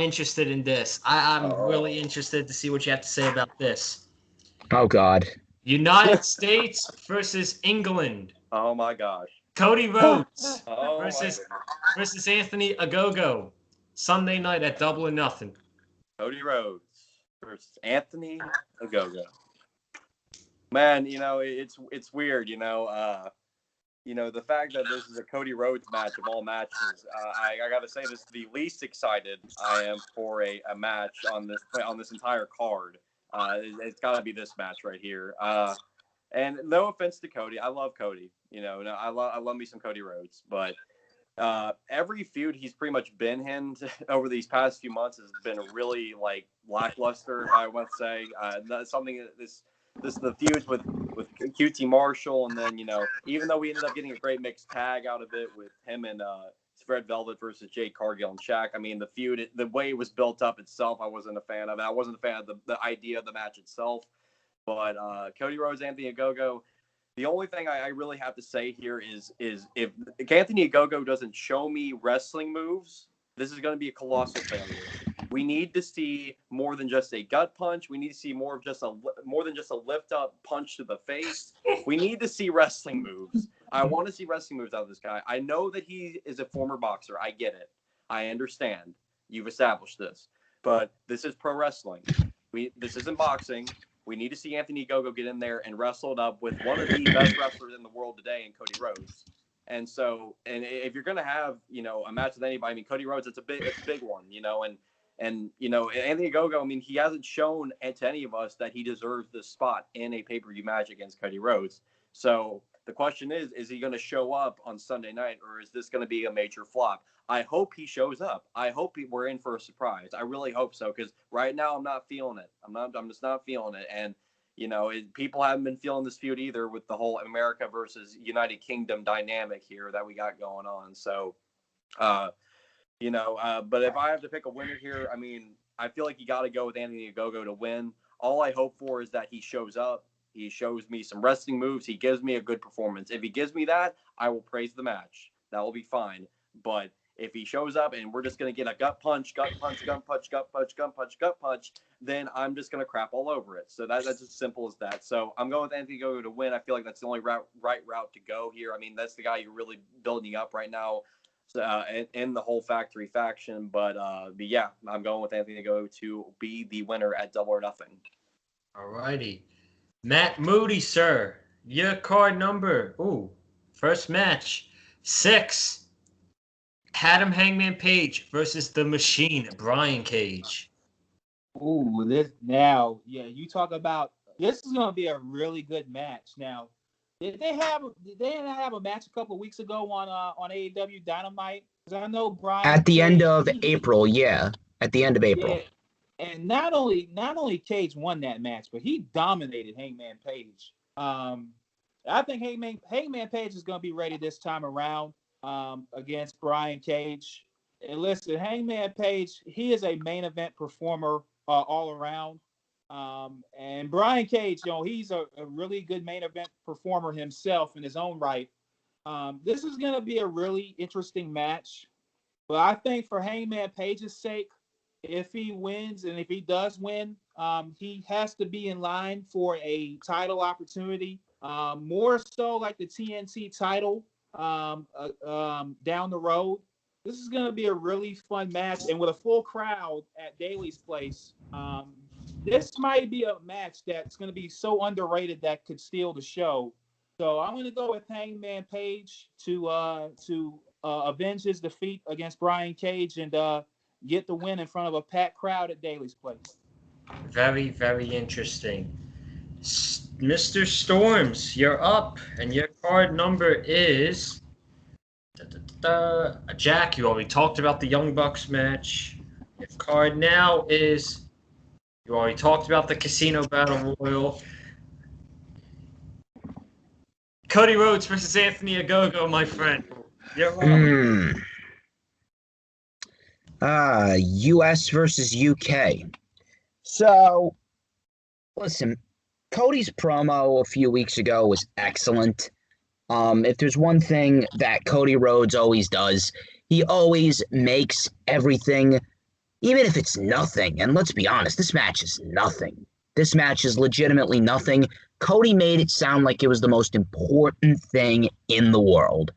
interested in this. I'm really interested to see what you have to say about this. Oh God. United States versus England. Oh my gosh. Cody Rhodes Oh versus Anthony Agogo. Sunday night at Double or Nothing. Cody Rhodes versus Anthony Ogogo. Man, it's weird, the fact that this is a Cody Rhodes match of all matches. I gotta say, this is the least excited I am for a match on this entire card. It's gotta be this match right here. And no offense to Cody, I love Cody. I love me some Cody Rhodes, but every feud he's pretty much been in over these past few months has been really lackluster, I would say. That's something that the feuds with QT Marshall, and then even though we ended up getting a great mixed tag out of it with him and Red Velvet versus Jade Cargill and Shaq. I mean, the feud, the way it was built up itself, I wasn't a fan of it. I wasn't a fan of the idea of the match itself. But Cody Rhodes, Anthony Ogogo, the only thing I really have to say here is if Anthony Ogogo doesn't show me wrestling moves, this is going to be a colossal failure. We need to see more than just a gut punch. We need to see more than just a lift up punch to the face. We need to see wrestling moves. I want to see wrestling moves out of this guy. I know that he is a former boxer. I get it. I understand. You've established this. But this is pro wrestling. This isn't boxing. We need to see Anthony Ogogo get in there and wrestle it up with one of the best wrestlers in the world today in Cody Rhodes. And so, and if you're going to have, a match with anybody, I mean, Cody Rhodes, it's a big one, and Anthony Ogogo, I mean, he hasn't shown to any of us that he deserves this spot in a pay-per-view match against Cody Rhodes. So the question is he going to show up on Sunday night, or is this going to be a major flop? I hope he shows up. I hope we're in for a surprise. I really hope so, because right now I'm not feeling it. I'm just not feeling it. And people haven't been feeling this feud either with the whole America versus United Kingdom dynamic here that we got going on. So, but if I have to pick a winner here, I mean, I feel like you got to go with Anthony Ogogo to win. All I hope for is that he shows up. He shows me some wrestling moves. He gives me a good performance. If he gives me that, I will praise the match. That will be fine. But If he shows up and we're just going to get a gut punch, then I'm just going to crap all over it. So that's as simple as that. So I'm going with Anthony Gogo to win. I feel like that's the only right route to go here. I mean, that's the guy you're really building up right now in the whole Factory faction. But yeah, I'm going with Anthony Gogo to be the winner at Double or Nothing. All righty. Matt Moody, sir. Your card number. Ooh, first match. 6. Adam Hangman Page versus the Machine, Brian Cage. Ooh, you talk about this is going to be a really good match. Now, did they have a match a couple of weeks ago on AEW Dynamite? Because I know Brian At the Cage, end of April, yeah. At the end of April. Yeah, and not only Cage won that match, but he dominated Hangman Page. I think Hangman Page is going to be ready this time around against Brian Cage. And listen, Hangman Page, he is a main event performer all around. And Brian Cage, he's a really good main event performer himself in his own right. This is going to be a really interesting match. But I think for Hangman Page's sake, if he wins, and if he does win, he has to be in line for a title opportunity. More so like the TNT title down the road. This is going to be a really fun match. And with a full crowd at Daly's Place, this might be a match that's going to be so underrated that could steal the show. So I'm going to go with Hangman Page to avenge his defeat against Brian Cage and get the win in front of a packed crowd at Daly's Place. Very, very interesting. Mr. Storms, you're up, and your card number is Jack. You already talked about the Young Bucks match. Your card now is, you already talked about the Casino Battle Royal. Cody Rhodes versus Anthony Ogogo, my friend. You're up. US versus UK. So, listen, Cody's promo a few weeks ago was excellent. If there's one thing that Cody Rhodes always does, he always makes everything, even if it's nothing. And let's be honest, this match is nothing. This match is legitimately nothing. Cody made it sound like it was the most important thing in the world.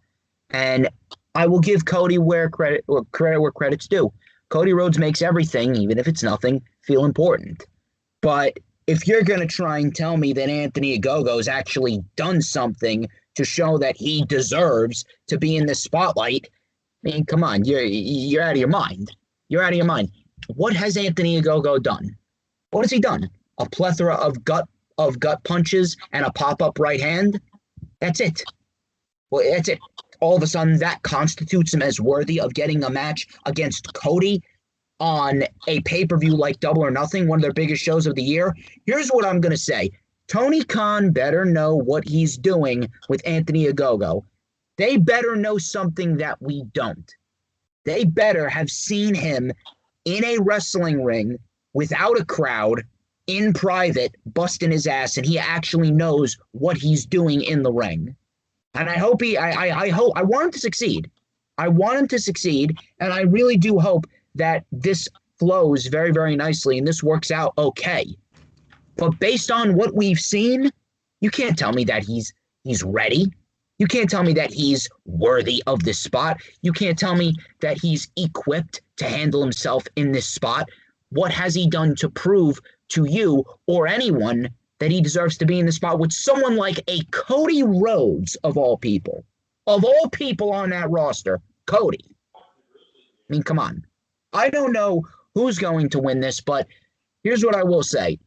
And I will give Cody credit where credit's due. Cody Rhodes makes everything, even if it's nothing, feel important. But if you're going to try and tell me that Anthony Ogogo's actually done something to show that he deserves to be in the spotlight, I mean, come on, you're out of your mind. You're out of your mind. What has Anthony Ogogo done? What has he done? A plethora of gut punches and a pop-up right hand? That's it. Well, that's it. All of a sudden, that constitutes him as worthy of getting a match against Cody on a pay-per-view like Double or Nothing, one of their biggest shows of the year. Here's what I'm going to say. Tony Khan better know what he's doing with Anthony Ogogo. They better know something that we don't. They better have seen him in a wrestling ring without a crowd, in private, busting his ass, and he actually knows what he's doing in the ring. And I hope I want him to succeed. I want him to succeed, and I really do hope that this flows very, very nicely and this works out okay. But based on what we've seen, you can't tell me that he's ready. You can't tell me that he's worthy of this spot. You can't tell me that he's equipped to handle himself in this spot. What has he done to prove to you or anyone that he deserves to be in the spot with someone like a Cody Rhodes, of all people on that roster? Cody. I mean, come on. I don't know who's going to win this, but here's what I will say.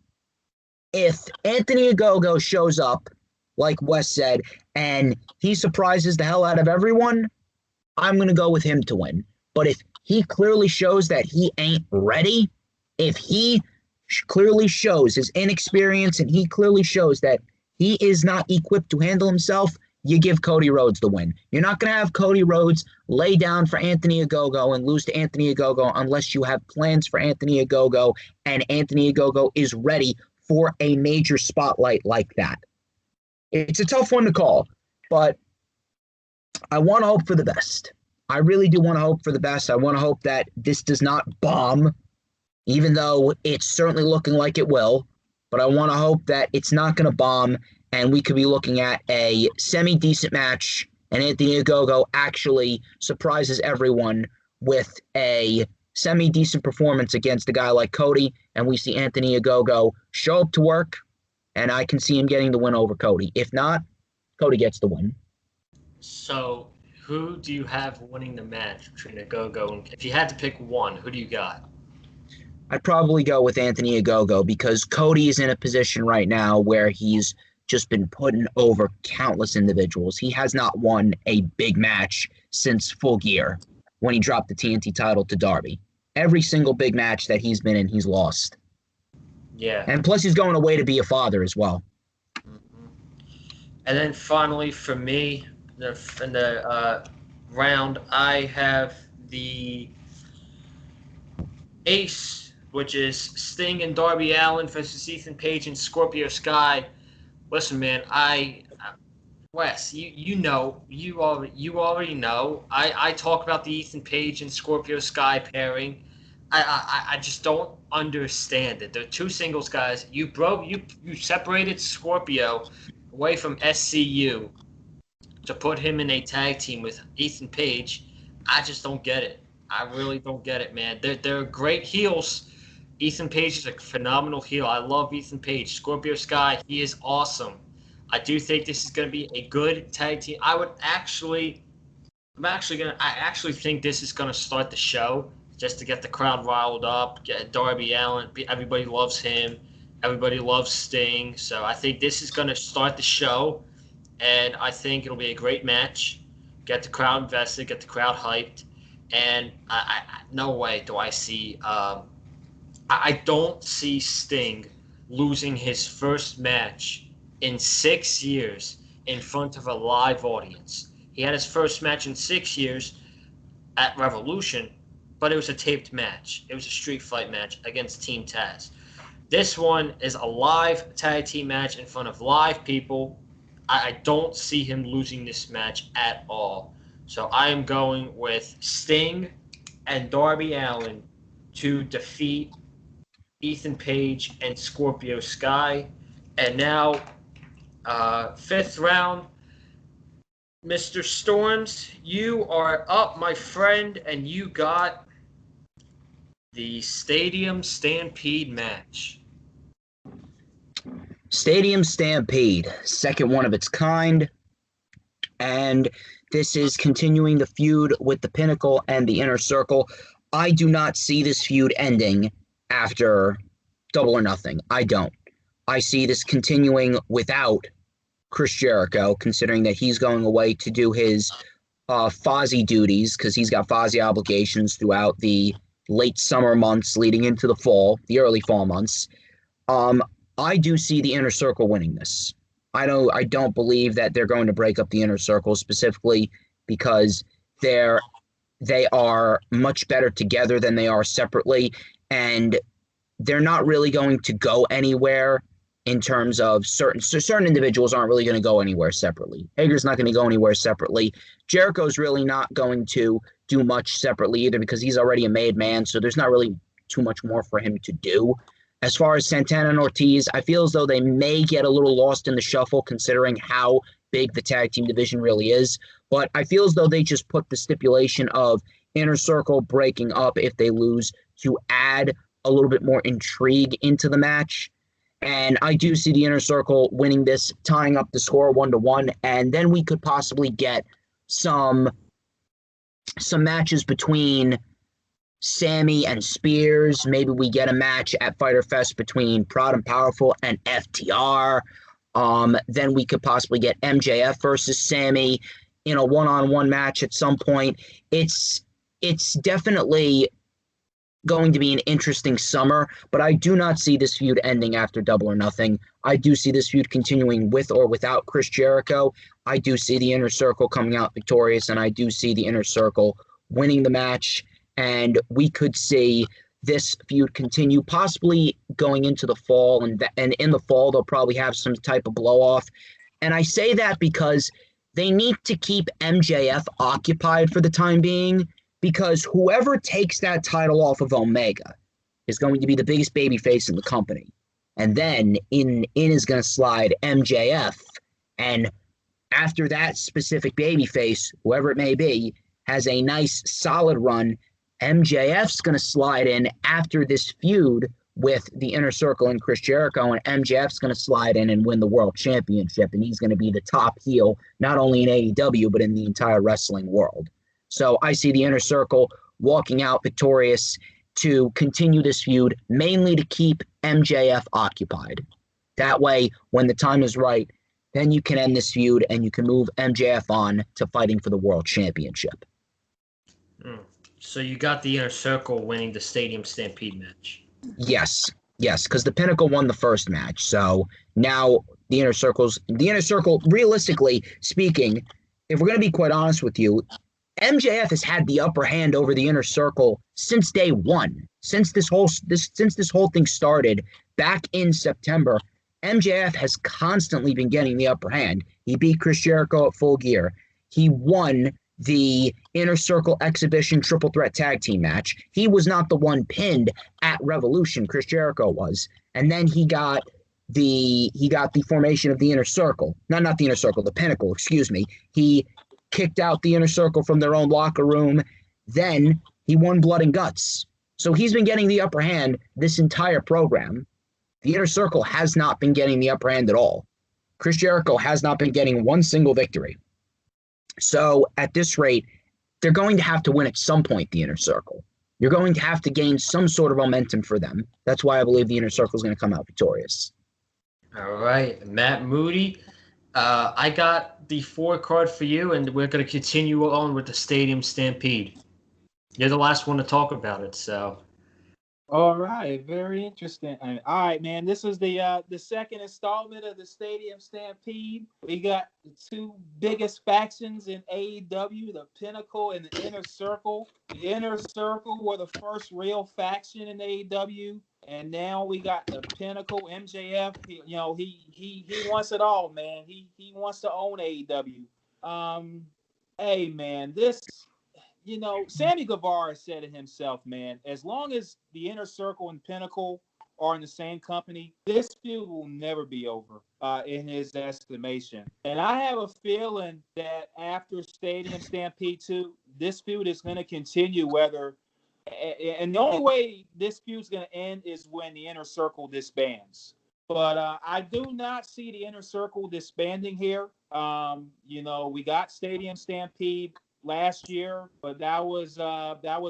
If Anthony Ogogo shows up, like Wes said, and he surprises the hell out of everyone, I'm going to go with him to win. But if he clearly shows that he ain't ready, if he clearly shows his inexperience and he clearly shows that he is not equipped to handle himself, you give Cody Rhodes the win. You're not going to have Cody Rhodes lay down for Anthony Ogogo and lose to Anthony Ogogo unless you have plans for Anthony Ogogo and Anthony Ogogo is ready for a major spotlight like that. It's a tough one to call, but I want to hope for the best. I really do want to hope for the best. I want to hope that this does not bomb, even though it's certainly looking like it will. But I want to hope that it's not going to bomb, and we could be looking at a semi-decent match, and Anthony Ogogo actually surprises everyone with a semi-decent performance against a guy like Cody, and we see Anthony Ogogo show up to work, and I can see him getting the win over Cody. If not, Cody gets the win. So, who do you have winning the match between Ogogo and... If you had to pick one, who do you got? I'd probably go with Anthony Ogogo because Cody is in a position right now where he's just been putting over countless individuals. He has not won a big match since Full Gear when he dropped the TNT title to Darby. Every single big match that he's been in, he's lost. Yeah. And plus he's going away to be a father as well. Mm-hmm. And then finally, for me, in the round, I have the ace, which is Sting and Darby Allen versus Ethan Page and Scorpio Sky. Listen, man, Wes, you already know. I talk about the Ethan Page and Scorpio Sky pairing. I just don't understand it. They're two singles guys. You separated Scorpio away from SCU to put him in a tag team with Ethan Page. I just don't get it. I really don't get it, man. They're great heels. Ethan Page is a phenomenal heel. I love Ethan Page. Scorpio Sky, he is awesome. I do think this is going to be a good tag team. I actually think this is going to start the show just to get the crowd riled up, get Darby Allen. Everybody loves him. Everybody loves Sting. So I think this is going to start the show, and I think it'll be a great match. Get the crowd invested, get the crowd hyped, and no way do I see I don't see Sting losing his first match in 6 years in front of a live audience. He had his first match in 6 years at Revolution, but it was a taped match. It was a street fight match against Team Taz. This one is a live tag team match in front of live people. I don't see him losing this match at all. So I am going with Sting and Darby Allen to defeat Ethan Page and Scorpio Sky. And now, fifth round, Mr. Storms, you are up, my friend, and you got the Stadium Stampede match. Stadium Stampede, second one of its kind, and this is continuing the feud with the Pinnacle and the Inner Circle. I do not see this feud ending after Double or Nothing. I don't. I see this continuing without Chris Jericho, considering that he's going away to do his Fozzy duties, because he's got Fozzy obligations throughout the late summer months leading into the fall, the early fall months. I do see the Inner Circle winning this. I don't believe that they're going to break up the Inner Circle, specifically because they are much better together than they are separately, and they're not really going to go anywhere in terms of certain individuals aren't really going to go anywhere separately. Hager's not going to go anywhere separately. Jericho's really not going to do much separately either because he's already a made man, so there's not really too much more for him to do. As far as Santana and Ortiz, I feel as though they may get a little lost in the shuffle considering how big the tag team division really is. But I feel as though they just put the stipulation of Inner Circle breaking up if they lose to add a little bit more intrigue into the match. And I do see the Inner Circle winning this, tying up the score 1-1, and then we could possibly get some matches between Sammy and Spears. Maybe we get a match at Fyter Fest between Proud and Powerful and FTR. Then we could possibly get MJF versus Sammy in a one-on-one match at some point. It's definitely going to be an interesting summer, but I do not see this feud ending after Double or Nothing. I do see this feud continuing with or without Chris Jericho. I do see the Inner Circle coming out victorious, and I do see the Inner Circle winning the match, and we could see this feud continue, possibly going into the fall, and in the fall they'll probably have some type of blow-off. And I say that because they need to keep MJF occupied for the time being, because whoever takes that title off of Omega is going to be the biggest babyface in the company. And then in is going to slide MJF. And after that specific babyface, whoever it may be, has a nice solid run, MJF's going to slide in after this feud with the Inner Circle and Chris Jericho, and MJF's going to slide in and win the World Championship, and he's going to be the top heel, not only in AEW, but in the entire wrestling world. So I see the Inner Circle walking out victorious to continue this feud, mainly to keep MJF occupied. That way, when the time is right, then you can end this feud and you can move MJF on to fighting for the World Championship. So you got the Inner Circle winning the Stadium Stampede match. Yes, because the Pinnacle won the first match. So now the Inner Circle, realistically speaking, if we're going to be quite honest with you, MJF has had the upper hand over the Inner Circle since day one. Since this whole thing started back in September, MJF has constantly been getting the upper hand. He beat Chris Jericho at Full Gear. He won the Inner Circle Exhibition Triple Threat Tag Team match. He was not the one pinned at Revolution. Chris Jericho was. And then he got the formation of the Inner Circle. Not the Inner Circle, the Pinnacle, excuse me. He kicked out the Inner Circle from their own locker room. Then he won Blood and Guts. So he's been getting the upper hand this entire program. The Inner Circle has not been getting the upper hand at all. Chris Jericho has not been getting one single victory. So at this rate, they're going to have to win at some point, the Inner Circle. You're going to have to gain some sort of momentum for them. That's why I believe the Inner Circle is going to come out victorious. All right, Matt Moody. I got the 4 card for you, and we're going to continue on with the Stadium Stampede. You're the last one to talk about it, so. All right, very interesting. All right, man. This is the second installment of the Stadium Stampede. We got the 2 biggest factions in AEW, the Pinnacle and the Inner Circle. The Inner Circle were the first real faction in AEW, and now we got the Pinnacle. MJF, he wants it all, man. He wants to own AEW. Hey, man, this. Sammy Guevara said it himself, man. As long as the Inner Circle and Pinnacle are in the same company, this feud will never be over, in his estimation. And I have a feeling that after Stadium Stampede 2, this feud is going to continue, and the only way this feud is going to end is when the Inner Circle disbands. But I do not see the Inner Circle disbanding here. We got Stadium Stampede last year, but that was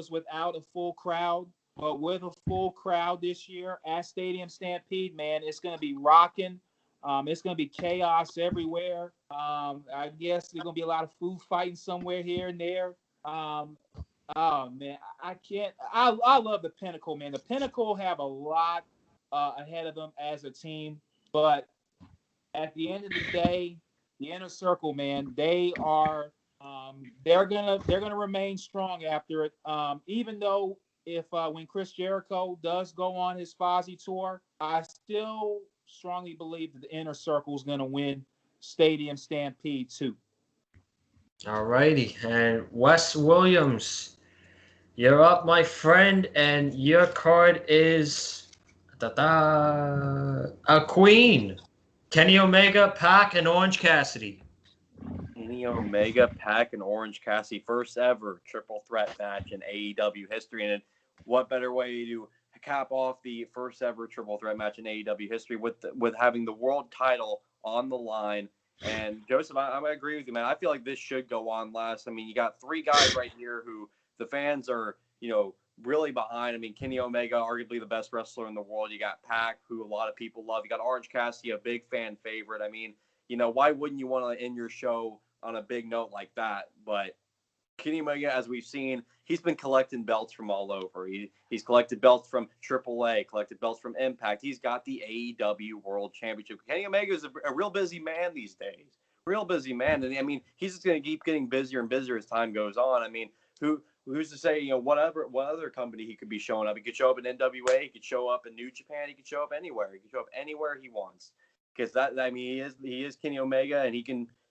without a full crowd. But with a full crowd this year at Stadium Stampede, man, it's going to be rocking. It's going to be chaos everywhere. I guess there's going to be a lot of food fighting somewhere here and there. Oh man, I can't. I love the Pinnacle, man. The Pinnacle have a lot ahead of them as a team, but at the end of the day, the Inner Circle, man, they are. They're gonna remain strong after it. Even though when Chris Jericho does go on his Fozzy tour, I still strongly believe that the Inner Circle is gonna win Stadium Stampede 2. All righty, and Wes Williams, you're up, my friend, and your card is a Queen, Kenny Omega, Pac, and Orange Cassidy. Kenny Omega, Pac, and Orange Cassidy, first ever triple threat match in AEW history. And what better way to cap off the first ever triple threat match in AEW history with having the world title on the line. And Joseph, I'm going to agree with you, man. I feel like this should go on last. I mean, you got 3 guys right here who the fans are, really behind. I mean, Kenny Omega, arguably the best wrestler in the world. You got Pac, who a lot of people love. You got Orange Cassidy, a big fan favorite. I mean, why wouldn't you want to end your show on a big note like that? But Kenny Omega, as we've seen, he's been collecting belts from all over. He's collected belts from AAA, collected belts from Impact. He's got the AEW World Championship. Kenny Omega is a real busy man these days. Real busy man. And I mean, he's just going to keep getting busier and busier as time goes on. I mean, who's to say, what other company he could be showing up? He could show up in NWA. He could show up in New Japan. He could show up anywhere. He could show up anywhere he wants. because he is Kenny Omega, and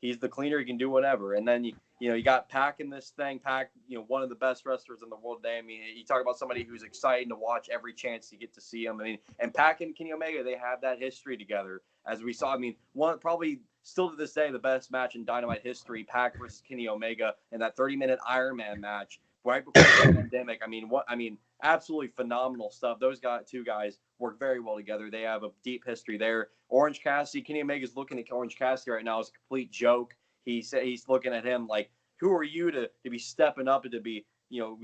he's the cleaner. He can do whatever. And then you got Pac in this thing. Pac, one of the best wrestlers in the world today. I mean, you talk about somebody who's exciting to watch every chance you get to see him. I mean, and Pac and Kenny Omega, they have that history together, as we saw. I mean, one probably still to this day the best match in Dynamite history, Pac versus Kenny Omega, in that 30-minute Iron Man match right before the pandemic. I mean, absolutely phenomenal stuff. Those two guys work very well together. They have a deep history there. Orange Cassidy, Kenny Omega's looking at Orange Cassidy right now as a complete joke. He's looking at him like, who are you to be stepping up and to be,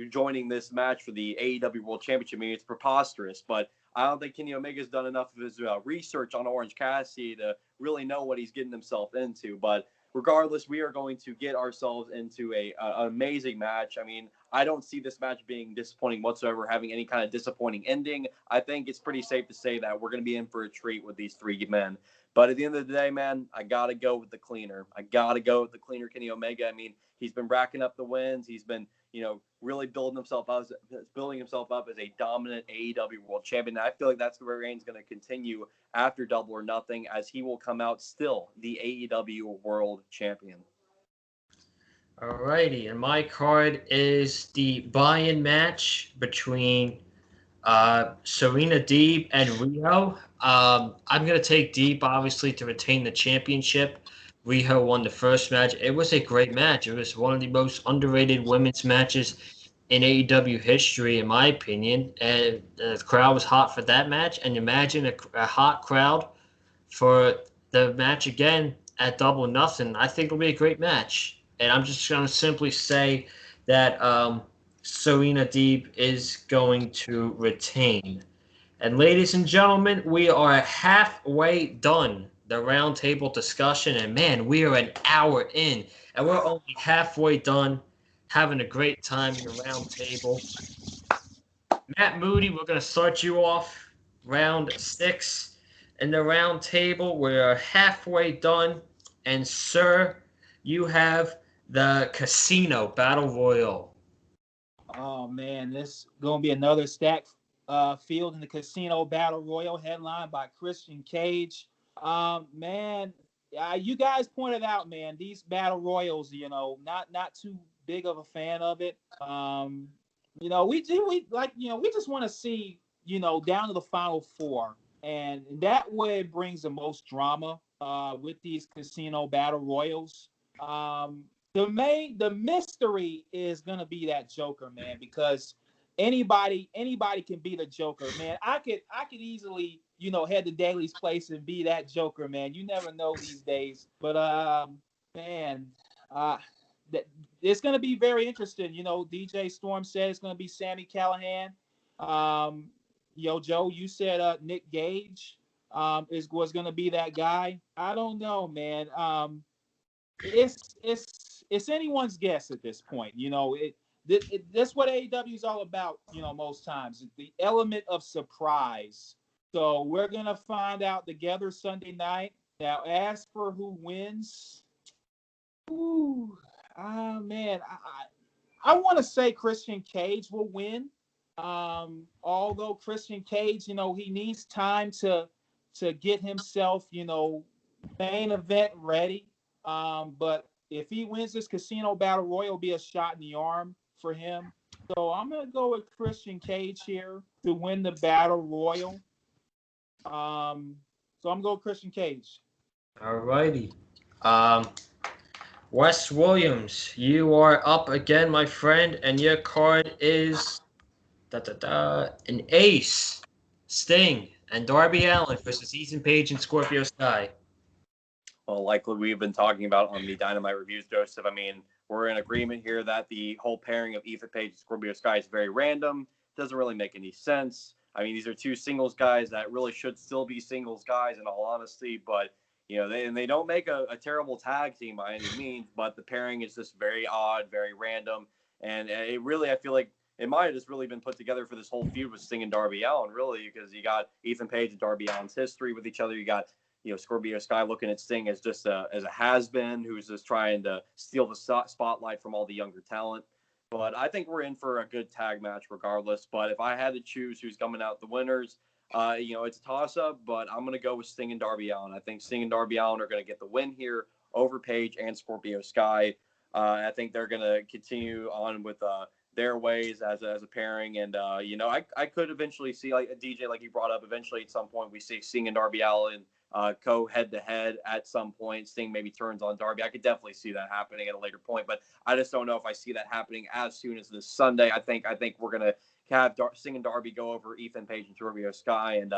joining this match for the AEW World Championship? I mean, it's preposterous, but I don't think Kenny Omega's done enough of his research on Orange Cassidy to really know what he's getting himself into. But regardless, we are going to get ourselves into an amazing match. I mean, I don't see this match being disappointing whatsoever, having any kind of disappointing ending. I think it's pretty safe to say that we're going to be in for a treat with these three men. But at the end of the day, man, I got to go with the cleaner. Kenny Omega. I mean, he's been racking up the wins. He's been, really building himself up as a dominant AEW World Champion. And I feel like that's where Reigns going to continue after Double or Nothing, as he will come out still the AEW World Champion. Alrighty, and my card is the buy-in match between Serena Deeb and Riho. I'm going to take Deeb, obviously, to retain the championship. Riho won the first match. It was a great match. It was one of the most underrated women's matches in AEW history, in my opinion. And the crowd was hot for that match. And imagine a hot crowd for the match again at Double Nothing. I think it'll be a great match. And I'm just going to simply say that Serena Deeb is going to retain. And ladies and gentlemen, we are halfway done the roundtable discussion. And man, we are an hour in, and we're only halfway done having a great time in the roundtable. Matt Moody, we're going to start you off round 6 in the roundtable. We're halfway done. And sir, you have the Casino Battle Royal. Oh man, this is gonna be another stacked field in the Casino Battle Royal, headlined by Christian Cage. Man, you guys pointed out, man, these battle royals, not too big of a fan of it. We just want to see, down to the final 4, and that way it brings the most drama with these Casino Battle Royals. The mystery is gonna be that Joker, man, because anybody can be the Joker, man. I could easily, head to Daly's place and be that Joker, man. You never know these days. But it's gonna be very interesting. DJ Storm said it's gonna be Sami Callihan. Joe, you said Nick Gage was gonna be that guy. I don't know, man. It's anyone's guess at this point. That's what AEW is all about, most times. The element of surprise. So we're going to find out together Sunday night. Now, as for who wins, man, I want to say Christian Cage will win. Although Christian Cage, he needs time to get himself, main event ready. But if he wins this Casino Battle Royal, it'll be a shot in the arm for him. So I'm going to go with Christian Cage here to win the Battle Royal. So I'm going to go with Christian Cage. All righty. Wes Williams, you are up again, my friend, and your card is an ace, Sting, and Darby Allen versus Ethan Paige and Scorpio Sky. Well, like we've been talking about on the Dynamite reviews, Joseph, I mean, we're in agreement here that the whole pairing of Ethan Paige and Scorpio Sky is very random. Doesn't really make any sense. I mean, these are two singles guys that really should still be singles guys in all honesty, but, they don't make a terrible tag team by any means, but the pairing is just very odd, very random. And it really, I feel like it might have just really been put together for this whole feud with Sting and Darby Allen, really, because you got Ethan Paige and Darby Allen's history with each other. You got Scorpio Sky looking at Sting as just as a has-been who's just trying to steal the spotlight from all the younger talent. But I think we're in for a good tag match regardless. But if I had to choose who's coming out the winners, It's a toss-up, but I'm going to go with Sting and Darby Allin. I think Sting and Darby Allin are going to get the win here over Paige and Scorpio Sky. I think they're going to continue on with their ways as a pairing. And, I could eventually see, like a DJ, like you brought up, eventually at some point we see Sting and Darby Allin go head-to-head at some point. Sting maybe turns on Darby. I could definitely see that happening at a later point, but I just don't know if I see that happening as soon as this Sunday. I think we're going to have Sting and Darby go over Ethan Page and Scorpio Sky, and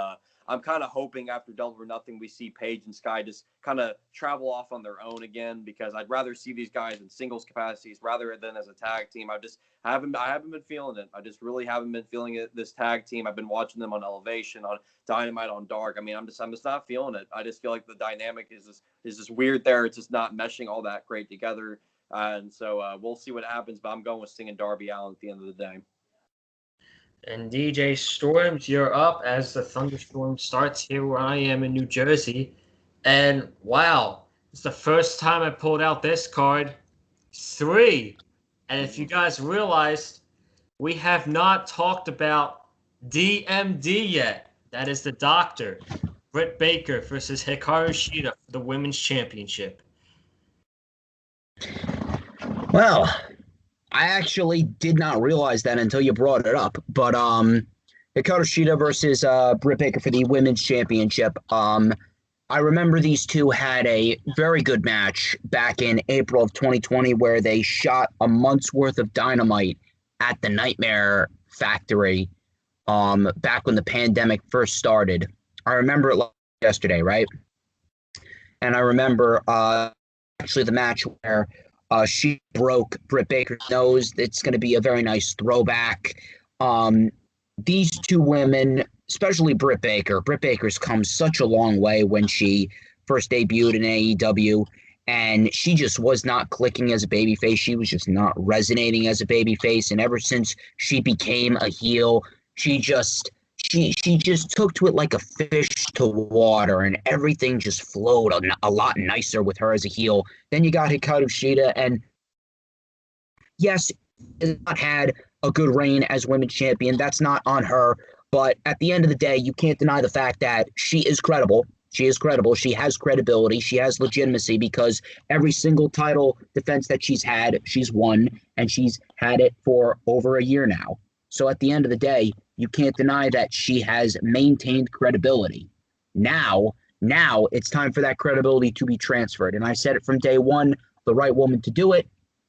I'm kind of hoping after Double or Nothing we see Page and Sky just kind of travel off on their own again, because I'd rather see these guys in singles capacities rather than as a tag team. I haven't been feeling it. I just really haven't been feeling it. This tag team, I've been watching them on Elevation, on Dynamite, on Dark. I mean, I'm just not feeling it. I just feel like the dynamic is just weird there. It's just not meshing all that great together, and so we'll see what happens. But I'm going with Sting and Darby Allin at the end of the day. And DJ Storms, you're up as the thunderstorm starts here where I am in New Jersey. And wow, it's the first time I pulled out this card. 3. And if you guys realized, we have not talked about DMD yet. That is the Doctor. Brit Baker versus Hikarushita for the Women's Championship. Well, I actually did not realize that until you brought it up. But Hikarushita versus Brit Baker for the Women's Championship. I remember these two had a very good match back in April of 2020 where they shot a month's worth of Dynamite at the Nightmare Factory back when the pandemic first started. I remember it like yesterday, right? And I remember actually the match where she broke Brit Baker's nose. It's going to be a very nice throwback. These two women, especially Brit Baker's come such a long way when she first debuted in AEW, and she just was not clicking as a babyface. She was just not resonating as a babyface, and ever since she became a heel, she just took to it like a fish to water, and everything just flowed a lot nicer with her as a heel. Then you got Hikarushita, and yes, has not had a good reign as women's champion. That's not on her. But at the end of the day, you can't deny the fact that she is credible. She is credible. She has credibility. She has legitimacy because every single title defense that she's had, she's won, and she's had it for over a year now. So at the end of the day, you can't deny that she has maintained credibility. Now it's time for that credibility to be transferred. And I said it from day one, the right woman to do it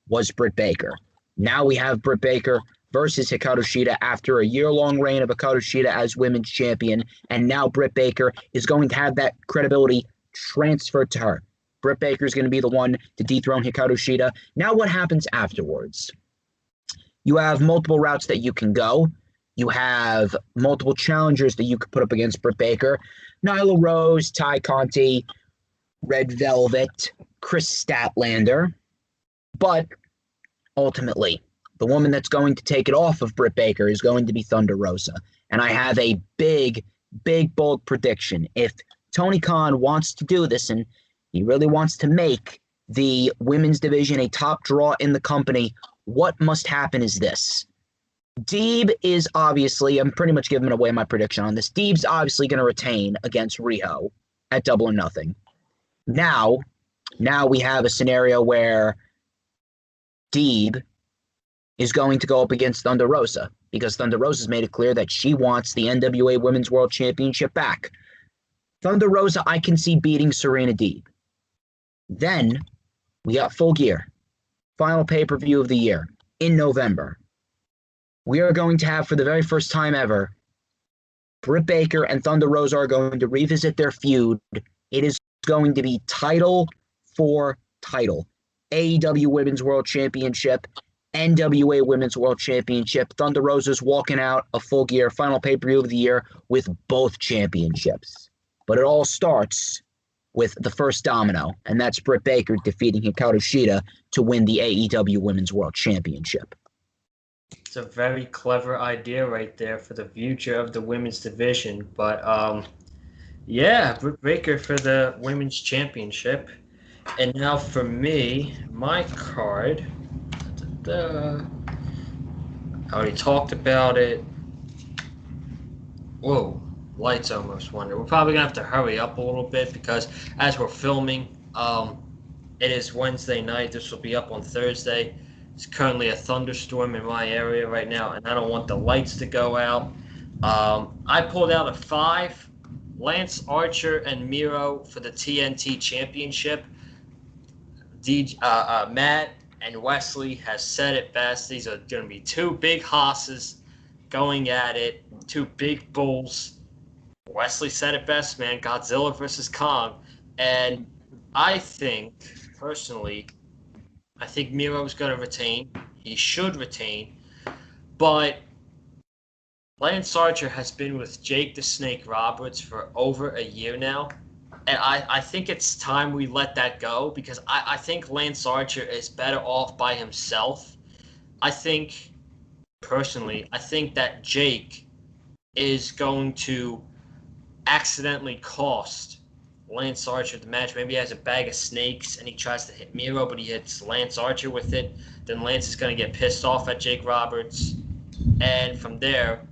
was Brit Baker. Now we have Brit Baker versus Hikarushita after a year-long reign of Hikarushita as women's champion, and now Brit Baker is going to have that credibility transferred to her. Brit Baker is going to be the one to dethrone Hikarushita. Now what happens afterwards? You have multiple routes that you can go. You have multiple challengers that you could put up against Brit Baker. Nyla Rose, Ty Conti, Red Velvet, Chris Statlander. But ultimately, the woman that's going to take it off of Brit Baker is going to be Thunder Rosa. And I have a big, bold prediction. If Tony Khan wants to do this and he really wants to make the women's division a top draw in the company, what must happen is this. Deeb is obviously, I'm pretty much giving away my prediction on this. Deeb's obviously going to retain against Riho at Double or Nothing. Now we have a scenario where Deeb is going to go up against Thunder Rosa because Thunder Rosa's made it clear that she wants the NWA Women's World Championship back. Thunder Rosa, I can see beating Serena Deeb. Then we got Full Gear, final pay-per-view of the year in November. We are going to have, for the very first time ever, Brit Baker and Thunder Rosa are going to revisit their feud. It is going to be title for title. AEW Women's World Championship, NWA Women's World Championship. Thunder Rosa's walking out a Full Gear final pay-per-view of the year with both championships. But it all starts with the first domino, and that's Brit Baker defeating Hikarushita to win the AEW Women's World Championship. It's a very clever idea right there for the future of the women's division. But, Brit Baker for the women's championship. And now for me, my card. I already talked about it. Whoa. Lights almost wonder. We're probably gonna have to hurry up a little bit because as we're filming, it is Wednesday night. This will be up on Thursday. It's currently a thunderstorm in my area right now, and I don't want the lights to go out. I pulled out a 5. Lance Archer and Miro for the TNT Championship. Matt and Wesley has said it best. These are going to be 2 big hosses going at it. 2 big bulls. Wesley said it best, man. Godzilla versus Kong. And I think, personally, I think Miro's going to retain. He should retain. But Lance Archer has been with Jake the Snake Roberts for over a year now. And I think it's time we let that go because I think Lance Archer is better off by himself. I think, personally, I think that Jake is going to accidentally cost Lance Archer the match. Maybe he has a bag of snakes and he tries to hit Miro, but he hits Lance Archer with it. Then Lance is going to get pissed off at Jake Roberts. And from there,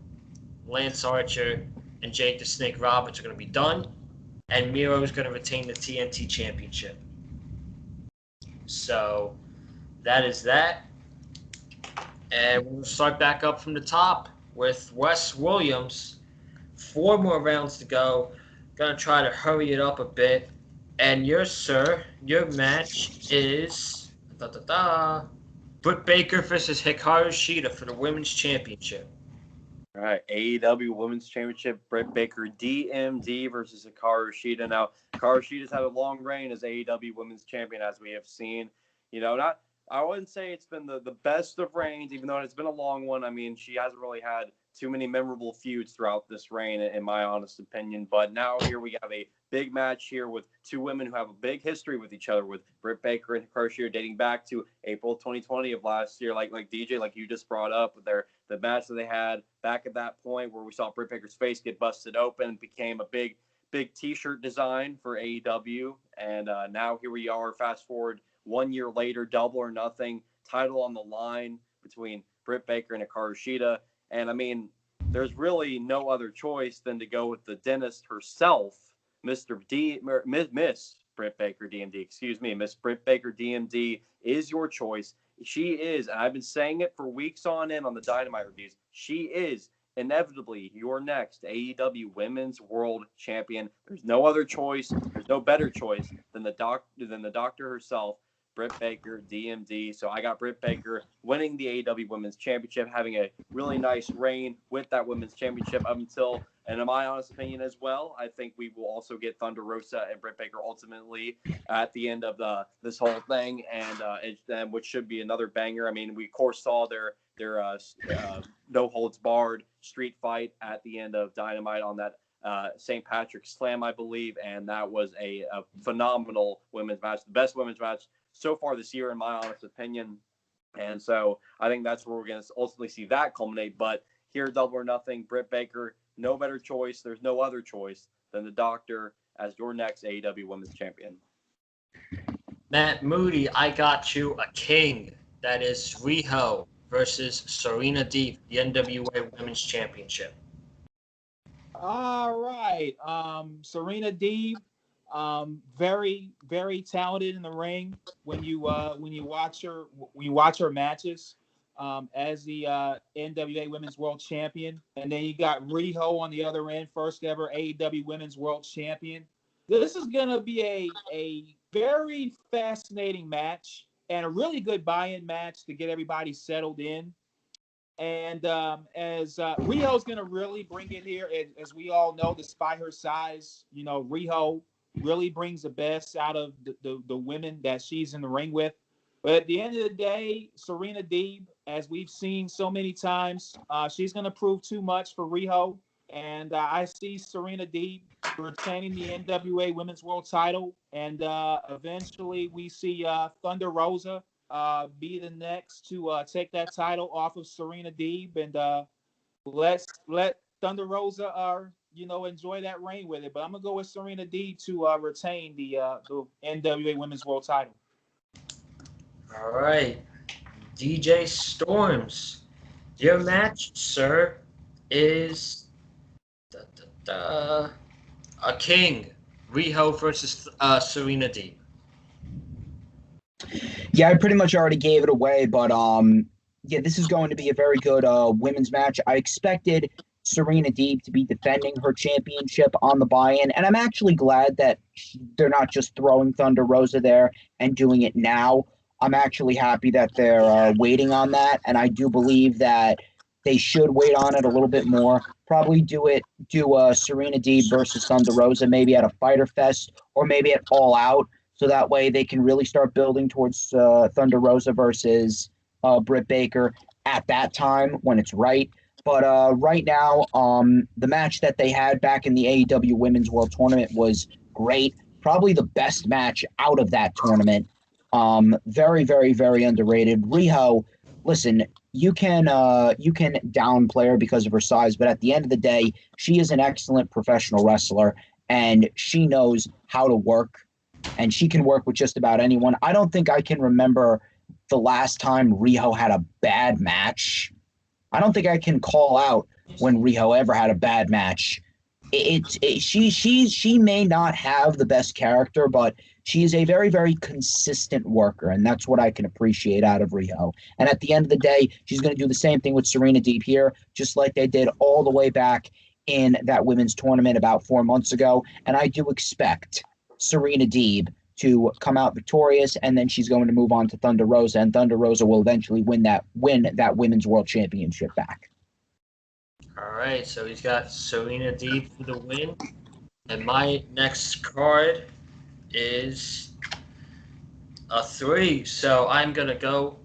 Lance Archer and Jake the Snake Roberts are going to be done. And Miro is going to retain the TNT Championship. So that is that. And we'll start back up from the top with Wes Williams. 4 more rounds to go. Gonna try to hurry it up a bit. And your match is Brit Baker versus Hikarushita for the Women's Championship. All right, AEW Women's Championship, Brit Baker DMD versus Hikarushita. Now, Hikarushita's had a long reign as AEW Women's Champion, as we have seen. I wouldn't say it's been the best of reigns, even though it's been a long one. I mean, she hasn't really had too many memorable feuds throughout this reign, in my honest opinion. But now here we have a big match here with 2 women who have a big history with each other, with Brit Baker and Hikarushita dating back to April 2020 of last year, like DJ, like you just brought up, with the match that they had back at that point where we saw Brit Baker's face get busted open and became a big T-shirt design for AEW. And now here we are, fast forward 1 year later, Double or Nothing, title on the line between Brit Baker and Hikarushita. And I mean, there's really no other choice than to go with the dentist herself, Miss Brit Baker DMD. Miss Brit Baker DMD is your choice. She is, and I've been saying it for weeks on end on the Dynamite reviews, she is inevitably your next AEW Women's World Champion. There's no other choice. There's no better choice than the doctor herself, Brit Baker, DMD. So I got Brit Baker winning the AEW Women's Championship, having a really nice reign with that Women's Championship up until, and in my honest opinion as well, I think we will also get Thunder Rosa and Brit Baker ultimately at the end of this whole thing, and which should be another banger. I mean, we of course saw their no holds barred street fight at the end of Dynamite on that St. Patrick's Slam, I believe, and that was a phenomenal women's match, the best women's match so far this year, in my honest opinion. And so I think that's where we're going to ultimately see that culminate. But here, Double or Nothing, Brit Baker, no better choice. There's no other choice than the doctor as your next AEW Women's Champion. Matt Moody, I got you a king. That is Riho versus Serena Deeb, the NWA Women's Championship. All right. Serena Deeb, very, very talented in the ring. When you watch her matches, as the NWA Women's World Champion, and then you got Riho on the other end, first ever AEW Women's World Champion. This is gonna be a very fascinating match and a really good buy-in match to get everybody settled in. And as Riho's going to really bring it here, as we all know, despite her size, Riho really brings the best out of the women that she's in the ring with. But at the end of the day, Serena Deeb, as we've seen so many times, she's going to prove too much for Riho. And I see Serena Deeb retaining the NWA Women's World title. And eventually we see Thunder Rosa be the next to take that title off of Serena Deeb, and let Thunder Rosa enjoy that reign with it. But I'm gonna go with Serena Deeb to retain the NWA Women's World title. All right, DJ Storms, your match, sir, is A king, Riho versus Serena Deeb. Yeah, I pretty much already gave it away, but yeah, this is going to be a very good women's match. I expected Serena Deeb to be defending her championship on the buy-in, and I'm actually glad that they're not just throwing Thunder Rosa there and doing it now. I'm actually happy that they're waiting on that, and I do believe that they should wait on it a little bit more. Probably do Serena Deeb versus Thunder Rosa, maybe at a Fyter Fest or maybe at All Out, so that way they can really start building towards Thunder Rosa versus Brit Baker at that time when it's right. But right now, the match that they had back in the AEW Women's World Tournament was great. Probably the best match out of that tournament. Very, very, very underrated. Riho, listen, you can downplay her because of her size, but at the end of the day, she is an excellent professional wrestler, and she knows how to work, and she can work with just about anyone. I don't think I can remember the last time Riho had a bad match. I don't think I can call out when Riho ever had a bad match. She may not have the best character, but she is a very, very consistent worker, and that's what I can appreciate out of Riho. And at the end of the day, she's going to do the same thing with Serena Deeb here, just like they did all the way back in that women's tournament about 4 months ago. And I do expect Serena Deeb to come out victorious, and then she's going to move on to Thunder Rosa, and Thunder Rosa will eventually win that women's world championship back. All right, so he's got Serena Deeb for the win. And my next card is a 3. So I'm going to go.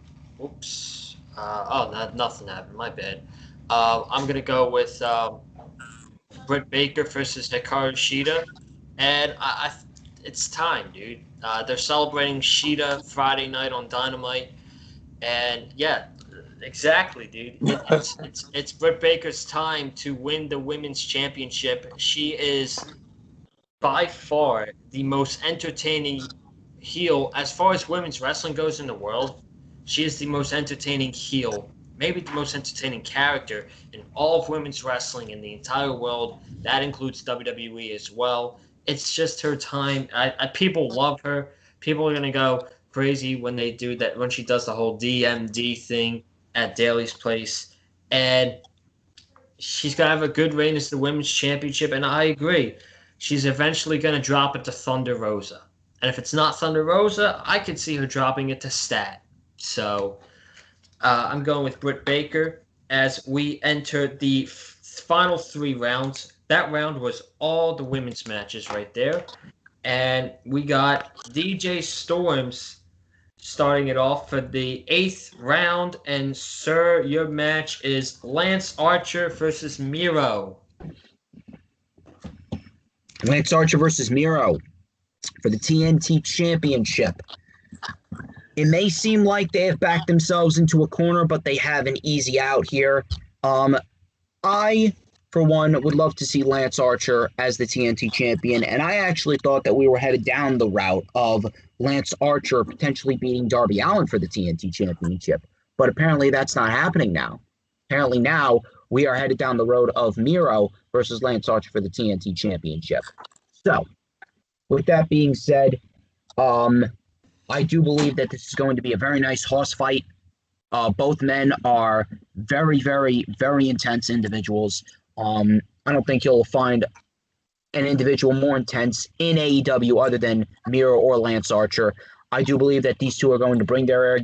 Oops. Nothing happened. My bad. I'm going to go with Brit Baker versus Hikarushita. And it's time, dude. They're celebrating Shida Friday night on Dynamite. And yeah, exactly, dude. It's Brit Baker's time to win the women's championship. She is by far the most entertaining heel as far as women's wrestling goes in the world. She is the most entertaining heel, maybe the most entertaining character in all of women's wrestling in the entire world. That includes WWE as well. It's just her time. People love her. People are gonna go crazy when they do that, when she does the whole DMD thing at Daly's Place, and she's gonna have a good reign as the women's championship. And I agree, she's eventually gonna drop it to Thunder Rosa. And if it's not Thunder Rosa, I could see her dropping it to Stat. So I'm going with Brit Baker as we enter the final 3 rounds. That round was all the women's matches right there. And we got DJ Storms starting it off for the 8th round. And, sir, your match is Lance Archer versus Miro. Lance Archer versus Miro for the TNT Championship. It may seem like they have backed themselves into a corner, but they have an easy out here. I, for one, would love to see Lance Archer as the TNT champion, and I actually thought that we were headed down the route of Lance Archer potentially beating Darby Allen for the TNT championship, but apparently that's not happening now. Apparently now we are headed down the road of Miro versus Lance Archer for the TNT championship. So, with that being said, I do believe that this is going to be a very nice horse fight. Both men are very, very, very intense individuals. I don't think you'll find an individual more intense in AEW other than Miro or Lance Archer. I do believe that these two are going to bring they're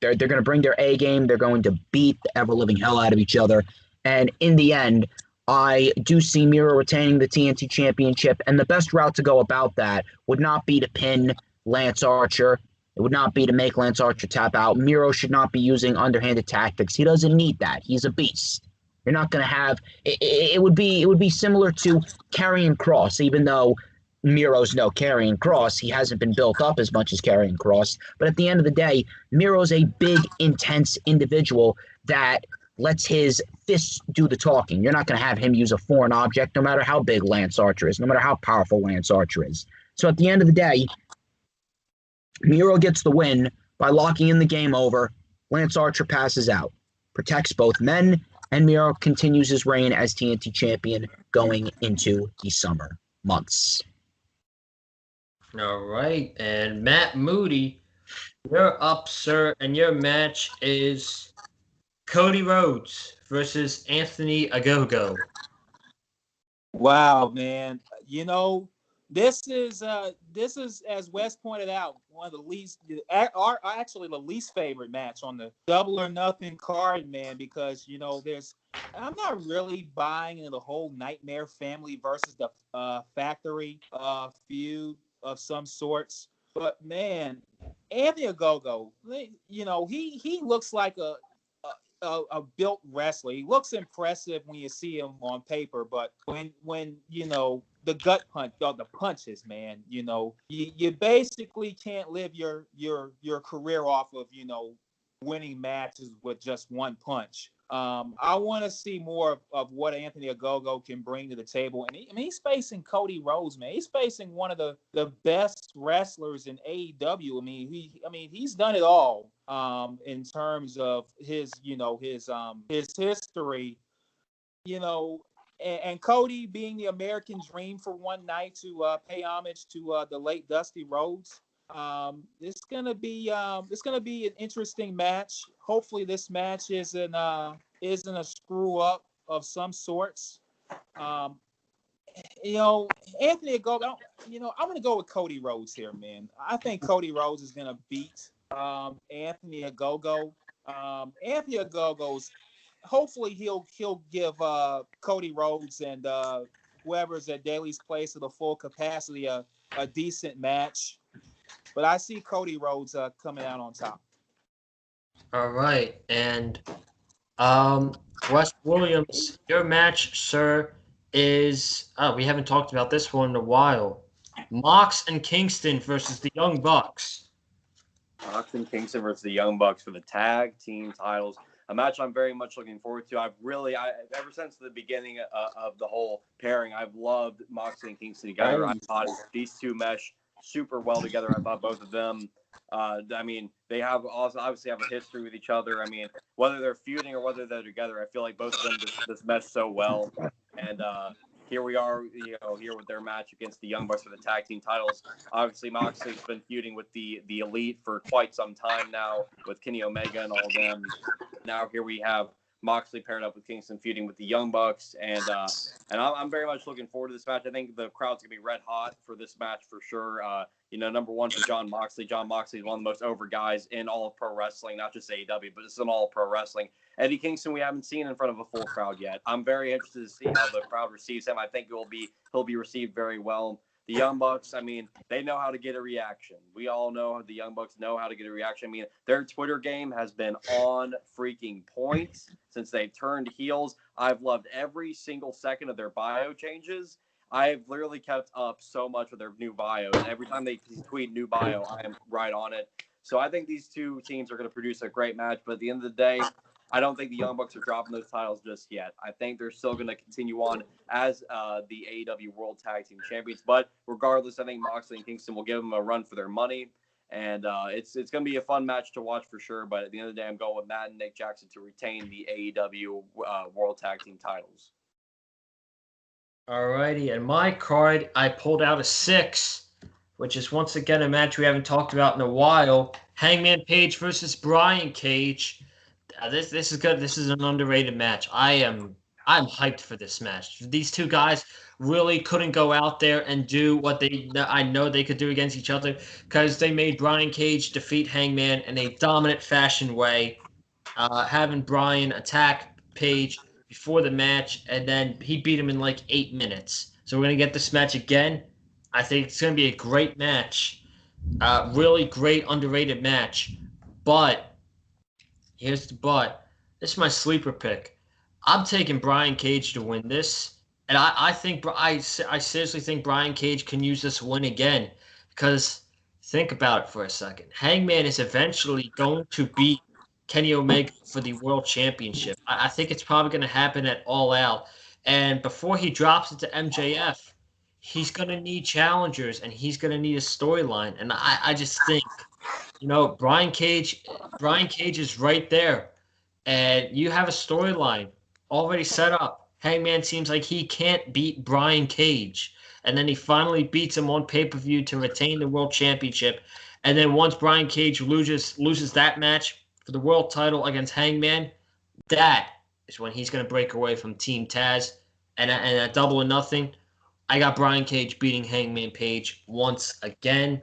going to bring their A game. They're going to beat the ever-living hell out of each other. And in the end, I do see Miro retaining the TNT championship. And the best route to go about that would not be to pin Lance Archer. It would not be to make Lance Archer tap out. Miro should not be using underhanded tactics. He doesn't need that. He's a beast. You're not going to have it would be similar to Karrion Kross, even though Miro's no Karrion Kross. He hasn't been built up as much as Karrion Kross. But at the end of the day, Miro's a big, intense individual that lets his fists do the talking. You're not going to have him use a foreign object, no matter how big Lance Archer is, no matter how powerful Lance Archer is. So at the end of the day, Miro gets the win by locking in the game over. Lance Archer passes out, protects both men, and Miro continues his reign as TNT champion going into the summer months. All right, and Matt Moody, you're up, sir, and your match is Cody Rhodes versus Anthony Agogo. Wow, man. You know, this is as Wes pointed out, one of the least, actually the least favorite match on the Double or Nothing card, man, because I'm not really buying into the whole Nightmare Family versus the Factory feud of some sorts. But man, Anthony Ogogo, he looks like a built wrestler. He looks impressive when you see him on paper, but when the gut punch, the punches, man, you basically can't live your career off of winning matches with just one punch. I want to see more of what Anthony Ogogo can bring to the table. And he's facing Cody Rhodes, man. He's facing one of the best wrestlers in AEW. He's done it all in terms of his history, and Cody being the American dream for one night to pay homage to the late Dusty Rhodes. It's gonna be an interesting match. Hopefully, this match isn't a screw up of some sorts. Anthony Ogogo. I'm gonna go with Cody Rhodes here, man. I think Cody Rhodes is gonna beat Anthony Ogogo. Anthony Ogogo's. Hopefully, he'll give Cody Rhodes and whoever's at Daly's Place at the full capacity a decent match. But I see Cody Rhodes coming out on top. All right, and Wes Williams, your match, sir, is we haven't talked about this one in a while. Mox and Kingston versus the Young Bucks. Mox and Kingston versus the Young Bucks for the tag team titles. A match I'm very much looking forward to. Ever since the beginning of the whole pairing, I've loved Moxley and Kingston together. I thought these two mesh super well together. I thought both of them, they obviously have a history with each other. Whether they're feuding or whether they're together, I feel like both of them just mesh so well. And here we are, here with their match against the Young Bucks for the tag team titles. Obviously, Moxley's been feuding with the Elite for quite some time now, with Kenny Omega and all them. Now here we have Moxley paired up with Kingston feuding with the Young Bucks, and I'm very much looking forward to this match. I think the crowd's gonna be red hot for this match for sure. Number one for Jon Moxley. Jon Moxley is one of the most over guys in all of pro wrestling, not just AEW, but it's in all of pro wrestling. Eddie Kingston, we haven't seen in front of a full crowd yet. I'm very interested to see how the crowd receives him. I think he'll be received very well. The Young Bucks, they know how to get a reaction. We all know the Young Bucks know how to get a reaction. Their Twitter game has been on freaking point since they've turned heels. I've loved every single second of their bio changes. I've literally kept up so much with their new bio. And every time they tweet new bio, I am right on it. So I think these two teams are going to produce a great match. But at the end of the day, I don't think the Young Bucks are dropping those titles just yet. I think they're still going to continue on as the AEW World Tag Team Champions. But regardless, I think Moxley and Kingston will give them a run for their money. And it's going to be a fun match to watch for sure. But at the end of the day, I'm going with Matt and Nick Jackson to retain the AEW World Tag Team titles. All righty, and my card, I pulled out a 6, which is once again a match we haven't talked about in a while. Hangman Page versus Brian Cage. This is good. This is an underrated match. I'm hyped for this match. These two guys really couldn't go out there and do what I know they could do against each other, because they made Brian Cage defeat Hangman in a dominant fashion way, having Brian attack Page before the match, and then he beat him in like 8 minutes. So we're going to get this match again. I think it's going to be a great match. Really great, underrated match. But here's the but. This is my sleeper pick. I'm taking Brian Cage to win this. And I seriously think Brian Cage can use this win again. Because think about it for a second. Hangman is eventually going to beat Kenny Omega for the World Championship. I think it's probably going to happen at All Out. And before he drops it to MJF, he's going to need challengers and he's going to need a storyline. And I just think, Brian Cage is right there. And you have a storyline already set up. Hangman seems like he can't beat Brian Cage. And then he finally beats him on pay-per-view to retain the world championship. And then once Brian Cage loses that match for the world title against Hangman, that is when he's going to break away from Team Taz. And at Double or Nothing, I got Brian Cage beating Hangman Page once again.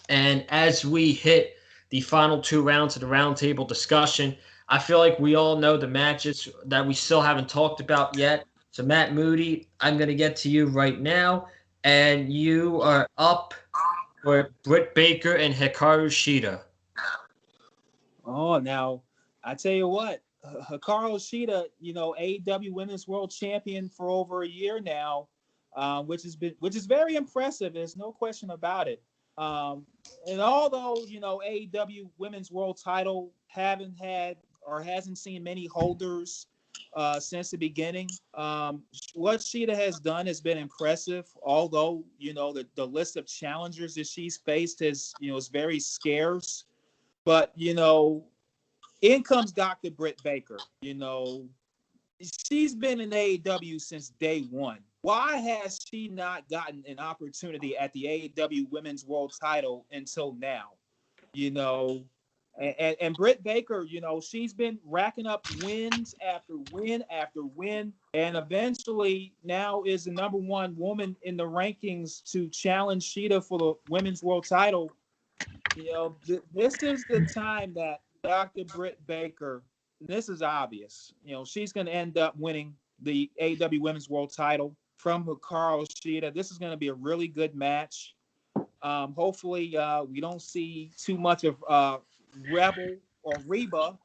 And as we hit the final 2 rounds of the roundtable discussion, I feel like we all know the matches that we still haven't talked about yet. So, Matt Moody, I'm going to get to you right now. And you are up for Brit Baker and Hikarushita. Oh, now, I tell you what, Hikarushita, AEW Women's World Champion for over a year now, which is very impressive. There's no question about it. And although, AEW Women's World Title hasn't seen many holders since the beginning, what Shida has done has been impressive. Although, the list of challengers that she's faced is very scarce. But, in comes Dr. Brit Baker. She's been in AEW since day one. Why has she not gotten an opportunity at the AEW Women's World Title until now? And Brit Baker, she's been racking up wins after win after win, and eventually now is the number 1 woman in the rankings to challenge Shida for the Women's World Title. This is the time that Dr. Brit Baker, this is obvious, she's going to end up winning the AEW Women's World Title from Hikarushita. This is going to be a really good match. Hopefully, we don't see too much of Rebel or Reba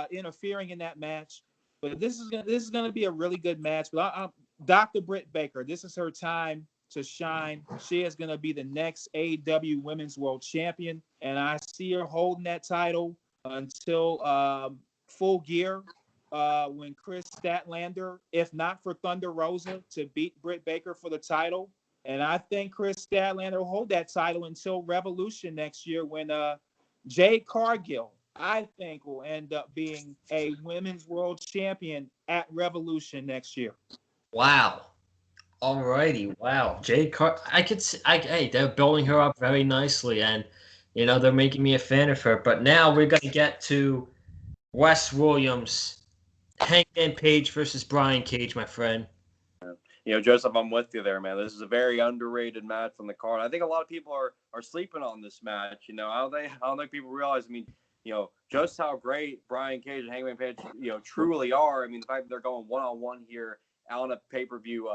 interfering in that match. But this is going to be a really good match. But Dr. Brit Baker, this is her time to shine. She is going to be the next AEW Women's World Champion, and I see her holding that title until Full Gear, when Chris Statlander, if not for Thunder Rosa, to beat Brit Baker for the title. And I think Chris Statlander will hold that title until Revolution next year, when Jade Cargill, I think, will end up being a Women's World Champion at Revolution next year. Wow. Alrighty, wow. Hey, they're building her up very nicely, and they're making me a fan of her. But now we're gonna get to Wes Williams, Hangman Page versus Brian Cage, my friend. Joseph, I'm with you there, man. This is a very underrated match on the card. I think a lot of people are sleeping on this match. I don't think people realize. Just how great Brian Cage and Hangman Page, truly are. The fact that they're going one-on-one here on a pay-per-view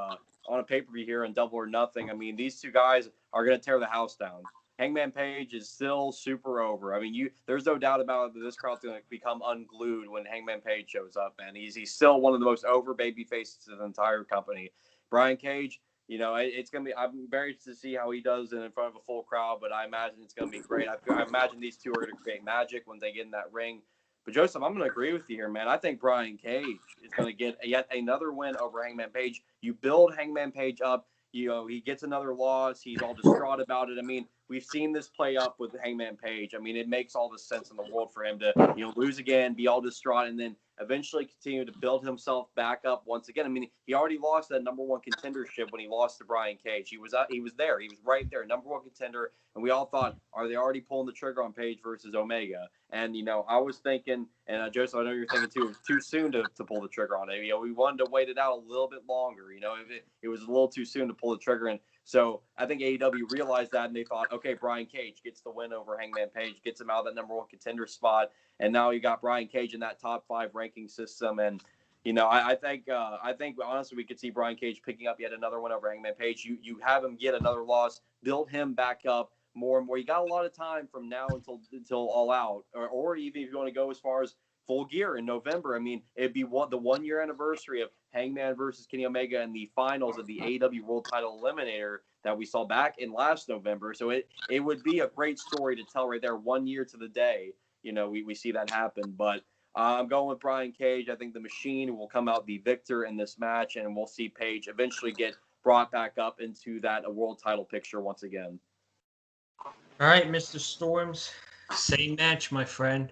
here in Double or Nothing. These two guys are going to tear the house down. Hangman Page is still super over. There's no doubt about it that this crowd's going to become unglued when Hangman Page shows up, man. He's still one of the most over baby faces in the entire company. Brian Cage, it's going to be, I'm very interested to see how he does in front of a full crowd, but I imagine it's going to be great. I imagine these two are going to create magic when they get in that ring. But Joseph, I'm going to agree with you here, man. I think Brian Cage is going to get yet another win over Hangman Page. You build Hangman Page up. He gets another loss. He's all distraught about it. We've seen this play up with Hangman Page. It makes all the sense in the world for him to, lose again, be all distraught, and then eventually continue to build himself back up once again. He already lost that number 1 contendership when he lost to Brian Cage. He was there. He was right there, number 1 contender. And we all thought, are they already pulling the trigger on Page versus Omega? And, I was thinking, and Joseph, I know you're thinking too, it was too soon to pull the trigger on it. We wanted to wait it out a little bit longer. It was a little too soon to pull the trigger. And so I think AEW realized that, and they thought, okay, Brian Cage gets the win over Hangman Page, gets him out of that number 1 contender spot. And now you got Brian Cage in that top 5 ranking system. And, I think honestly, we could see Brian Cage picking up yet another one over Hangman Page. You have him get another loss, build him back up more and more. You got a lot of time from now until All Out, or even if you want to go as far as Full Gear in November. It'd be the 1-year anniversary of Hangman versus Kenny Omega in the finals of the AEW World Title Eliminator that we saw back in last November. So it would be a great story to tell right there, 1 year to the day. We see that happen. But I'm going with Brian Cage. I think the Machine will come out the victor in this match, and we'll see Page eventually get brought back up into that world title picture once again. All right, Mr. Storms, same match, my friend.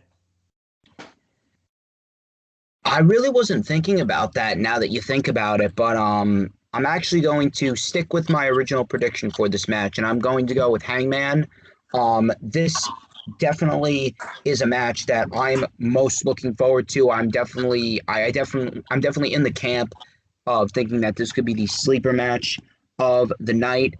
I really wasn't thinking about that now that you think about it, but I'm actually going to stick with my original prediction for this match, and I'm going to go with Hangman. This definitely is a match that I'm most looking forward to. I'm definitely in the camp of thinking that this could be the sleeper match of the night.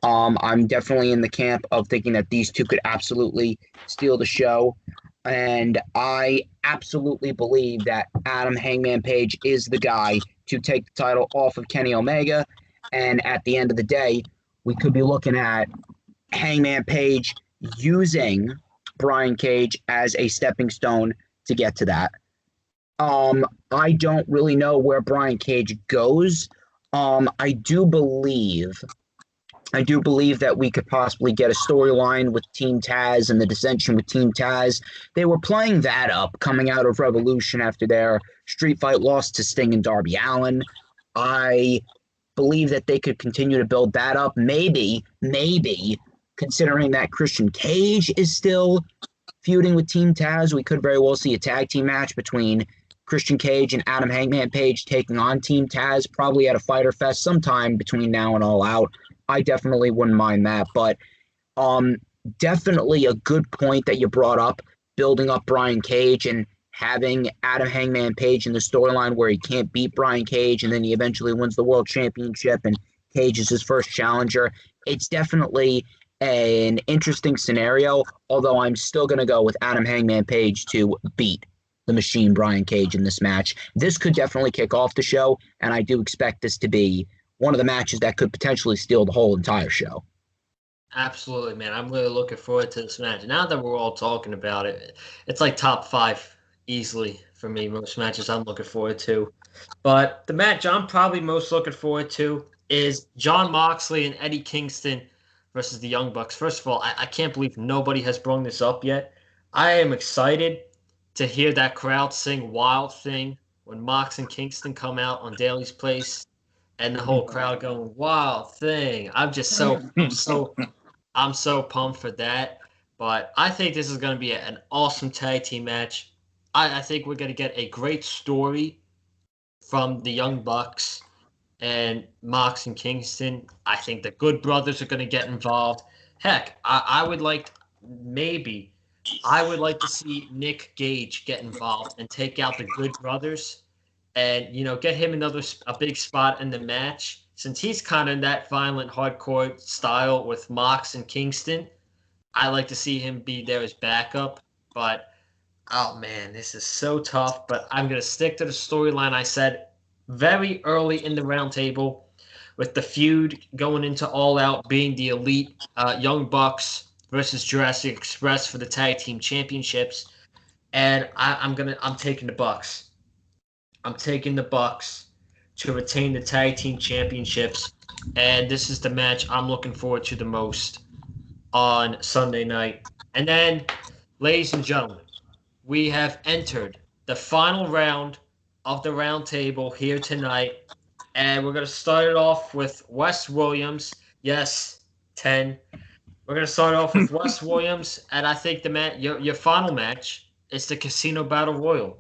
I'm definitely in the camp of thinking that these two could absolutely steal the show. And I absolutely believe that Adam Hangman Page is the guy to take the title off of Kenny Omega. And at the end of the day, we could be looking at Hangman Page using Brian Cage as a stepping stone to get to that. I don't really know where Brian Cage goes. I do believe that we could possibly get a storyline with Team Taz and the dissension with Team Taz. They were playing that up coming out of Revolution after their street fight loss to Sting and Darby Allen. I believe that they could continue to build that up. Maybe, considering that Christian Cage is still feuding with Team Taz, we could very well see a tag team match between Christian Cage and Adam Hangman Page taking on Team Taz, probably at a Fyter Fest sometime between now and All Out. I definitely wouldn't mind that, but definitely a good point that you brought up, building up Brian Cage and having Adam Hangman Page in the storyline where he can't beat Brian Cage and then he eventually wins the World Championship and Cage is his first challenger. It's definitely an interesting scenario, although I'm still going to go with Adam Hangman Page to beat the Machine Brian Cage in this match. This could definitely kick off the show, and I do expect this to be one of the matches that could potentially steal the whole entire show. Absolutely, man. I'm really looking forward to this match. Now that we're all talking about it, it's like top 5 easily for me, most matches I'm looking forward to. But the match I'm probably most looking forward to is Jon Moxley and Eddie Kingston versus the Young Bucks. First of all, I can't believe nobody has brought this up yet. I am excited to hear that crowd sing Wild Thing when Mox and Kingston come out on Daly's Place and the whole crowd going Wild Thing. I'm so pumped for that. But I think this is going to be an awesome tag team match. I think we're going to get a great story from the Young Bucks and Mox and Kingston. I think the Good Brothers are going to get involved. Heck, I would like to see Nick Gage get involved and take out the Good Brothers and, get him a big spot in the match. Since he's kind of in that violent, hardcore style with Mox and Kingston, I like to see him be there as backup. But, oh man, this is so tough. But I'm going to stick to the storyline I said very early in the roundtable, with the feud going into All Out being the Elite Young Bucks versus Jurassic Express for the tag team championships, and I'm taking the Bucks. I'm taking the Bucks to retain the tag team championships, and this is the match I'm looking forward to the most on Sunday night. And then, ladies and gentlemen, we have entered the final round of the round table here tonight. And we're going to start it off with Wes Williams. Yes, 10. We're going to start off with Wes Williams. And I think your final match is the Casino Battle Royal.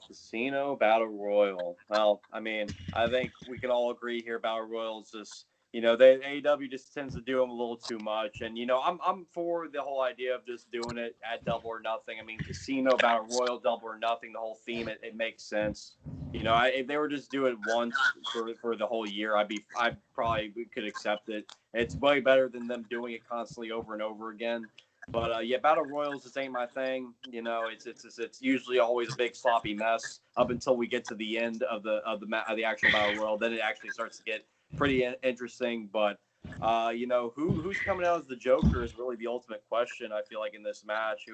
Casino Battle Royal. Well, I mean, I think we can all agree here Battle Royal is just, AEW just tends to do them a little too much. And, I'm for the whole idea of just doing it at Double or Nothing. I mean, Casino Battle Royal, Double or Nothing, the whole theme, it makes sense. If they were just doing it once for the whole year, I probably could accept it. It's way better than them doing it constantly over and over again. But Battle Royals just ain't my thing. It's usually always a big sloppy mess up until we get to the end of the actual Battle Royal. Then it actually starts to get pretty interesting. But who's coming out as the Joker is really the ultimate question. I feel like in this match,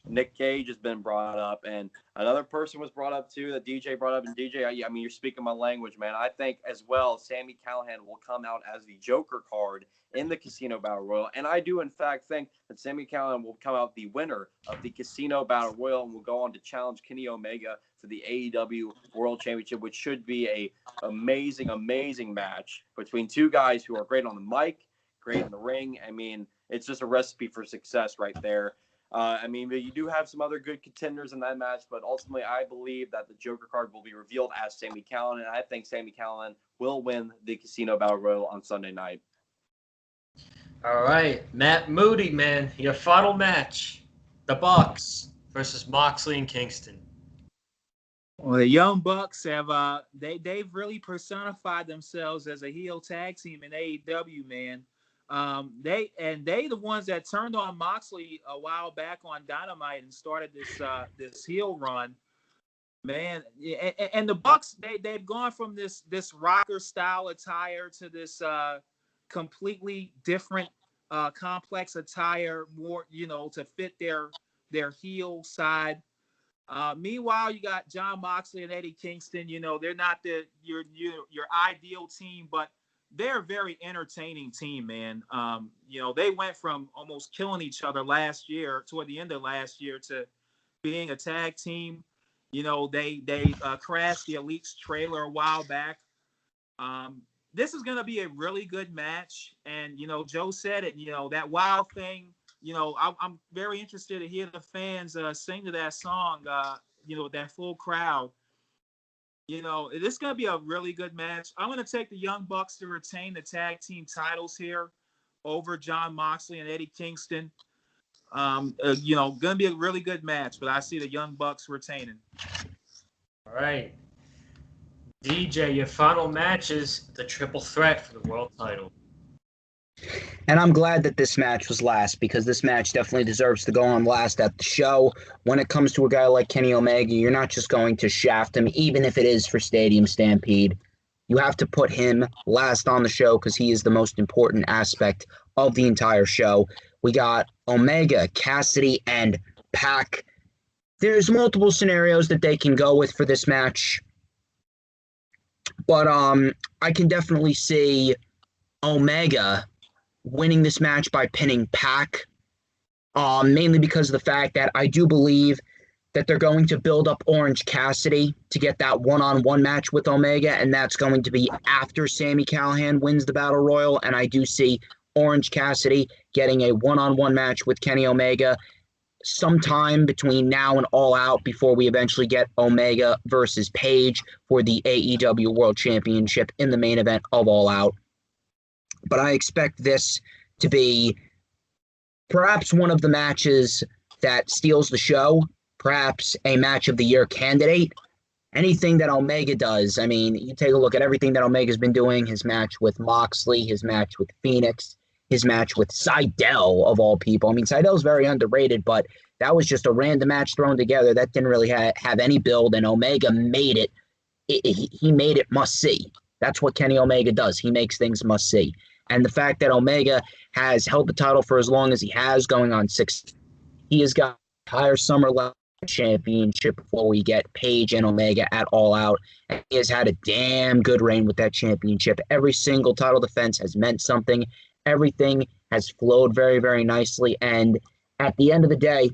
Nick Cage has been brought up, and another person was brought up too that DJ brought up. And DJ, I mean, you're speaking my language, man. I think as well, Sami Callihan will come out as the Joker card in the Casino Battle Royal, and I do in fact think that Sami Callihan will come out the winner of the Casino Battle Royal and will go on to challenge Kenny Omega for the AEW World Championship, which should be a amazing match between two guys who are great on the mic, great in the ring. I mean, it's just a recipe for success right there. I mean, you do have some other good contenders in that match, but ultimately I believe that the Joker card will be revealed as Sami Callihan, and I think Sami Callihan will win the Casino Battle Royal on Sunday night. All right, Matt Moody, man, your final match, the Bucks versus Moxley and Kingston. Well, the Young Bucks have they've really personified themselves as a heel tag team in AEW, man. They the ones that turned on Moxley a while back on Dynamite and started this heel run, man. And the Bucks they've gone from this rocker style attire to this completely different complex attire, more to fit their heel side. Meanwhile, you got John Moxley and Eddie Kingston. They're not your ideal team, but they're a very entertaining team, man. They went from almost killing each other last year, toward the end of last year, to being a tag team. They crashed the Elite's trailer a while back. This is going to be a really good match. And, Joe said it, that wild thing, I'm very interested to hear the fans sing to that song, with that full crowd. This is going to be a really good match. I'm going to take the Young Bucks to retain the tag team titles here over John Moxley and Eddie Kingston. Going to be a really good match, but I see the Young Bucks retaining. All right. DJ, your final match is the triple threat for the world title. And I'm glad that this match was last, because this match definitely deserves to go on last at the show. When it comes to a guy like Kenny Omega, you're not just going to shaft him, even if it is for Stadium Stampede. You have to put him last on the show because he is the most important aspect of the entire show. We got Omega, Cassidy, and Pac. There's multiple scenarios that they can go with for this match. But I can definitely see Omega winning this match by pinning Pac, mainly because of the fact that I do believe that they're going to build up Orange Cassidy to get that one-on-one match with Omega, and that's going to be after Sami Callihan wins the Battle Royal, and I do see Orange Cassidy getting a one-on-one match with Kenny Omega sometime between now and All Out before we eventually get Omega versus Paige for the AEW World Championship in the main event of All Out. But I expect this to be perhaps one of the matches that steals the show, perhaps a match of the year candidate. Anything that Omega does, I mean, you take a look at everything that Omega's been doing, his match with Moxley, his match with Phoenix, his match with Seidel, of all people. I mean, Seidel's very underrated, but that was just a random match thrown together. That didn't really have any build, and Omega made it. He made it must-see. That's what Kenny Omega does. He makes things must-see. And the fact that Omega has held the title for as long as he has, going on 6, he has got higher summer level championship before we get Paige and Omega at All Out. And he has had a damn good reign with that championship. Every single title defense has meant something. Everything has flowed very, very nicely. And at the end of the day,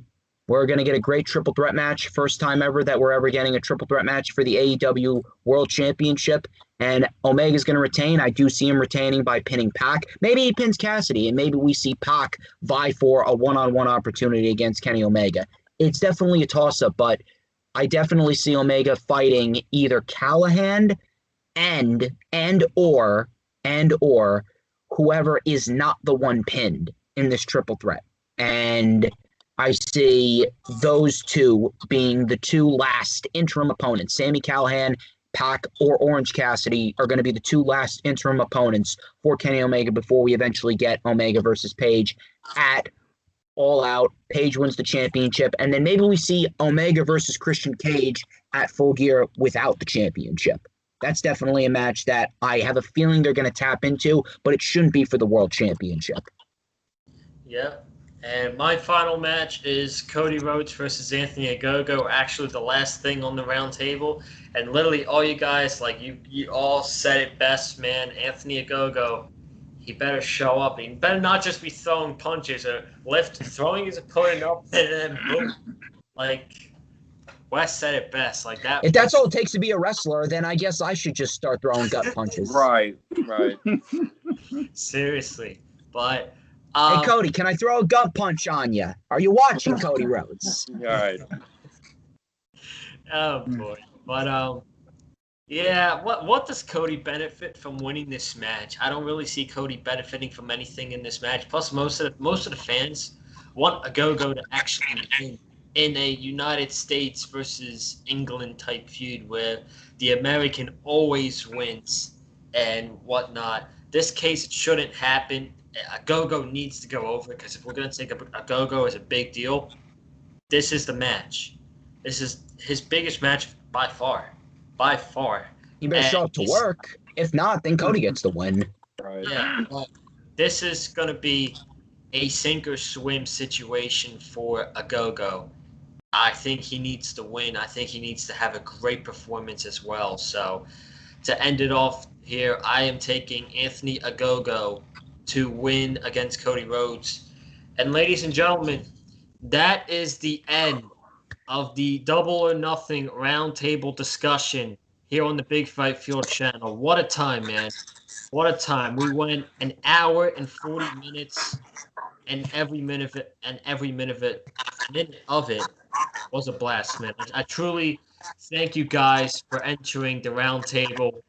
we're going to get a great triple threat match. First time ever that we're ever getting a triple threat match for the AEW World Championship. And Omega's going to retain. I do see him retaining by pinning Pac. Maybe he pins Cassidy, and maybe we see Pac vie for a one-on-one opportunity against Kenny Omega. It's definitely a toss-up, but I definitely see Omega fighting either Callihan and or whoever is not the one pinned in this triple threat. And I see those two being the two last interim opponents. Sami Callihan, Pac, or Orange Cassidy are going to be the two last interim opponents for Kenny Omega before we eventually get Omega versus Paige at All Out. Paige wins the championship, and then maybe we see Omega versus Christian Cage at Full Gear without the championship. That's definitely a match that I have a feeling they're going to tap into, but it shouldn't be for the World Championship. Yeah. And my final match is Cody Rhodes versus Anthony Ogogo, actually the last thing on the round table. And literally all you guys, like you all said it best, man. Anthony Ogogo, he better show up. He better not just be throwing punches or throwing his opponent up and then boom. Like Wes said it best. Like that. If that's all it takes to be a wrestler, then I guess I should just start throwing gut punches. Right. Seriously. But Hey, Cody, can I throw a gut punch on you? Are you watching, Cody Rhodes? All right. Oh boy, but yeah. What does Cody benefit from winning this match? I don't really see Cody benefiting from anything in this match. Plus, most of the fans want a Gogo to actually win in a United States versus England type feud where the American always wins and whatnot. This case, it shouldn't happen. A Gogo needs to go over because if we're going to take a Gogo as a big deal, this is the match. This is his biggest match by far. By far. You better show up to work. If not, then Cody gets the win. Right. Yeah. But this is going to be a sink or swim situation for a Gogo. I think he needs to win. I think he needs to have a great performance as well. So to end it off here, I am taking Anthony Ogogo to win against Cody Rhodes. And ladies and gentlemen, that is the end of the Double or Nothing roundtable discussion here on the Big Fight Field channel. What a time, man. What a time. We went an hour and 40 minutes, and every minute of it was a blast, man. I truly thank you guys for entering the roundtable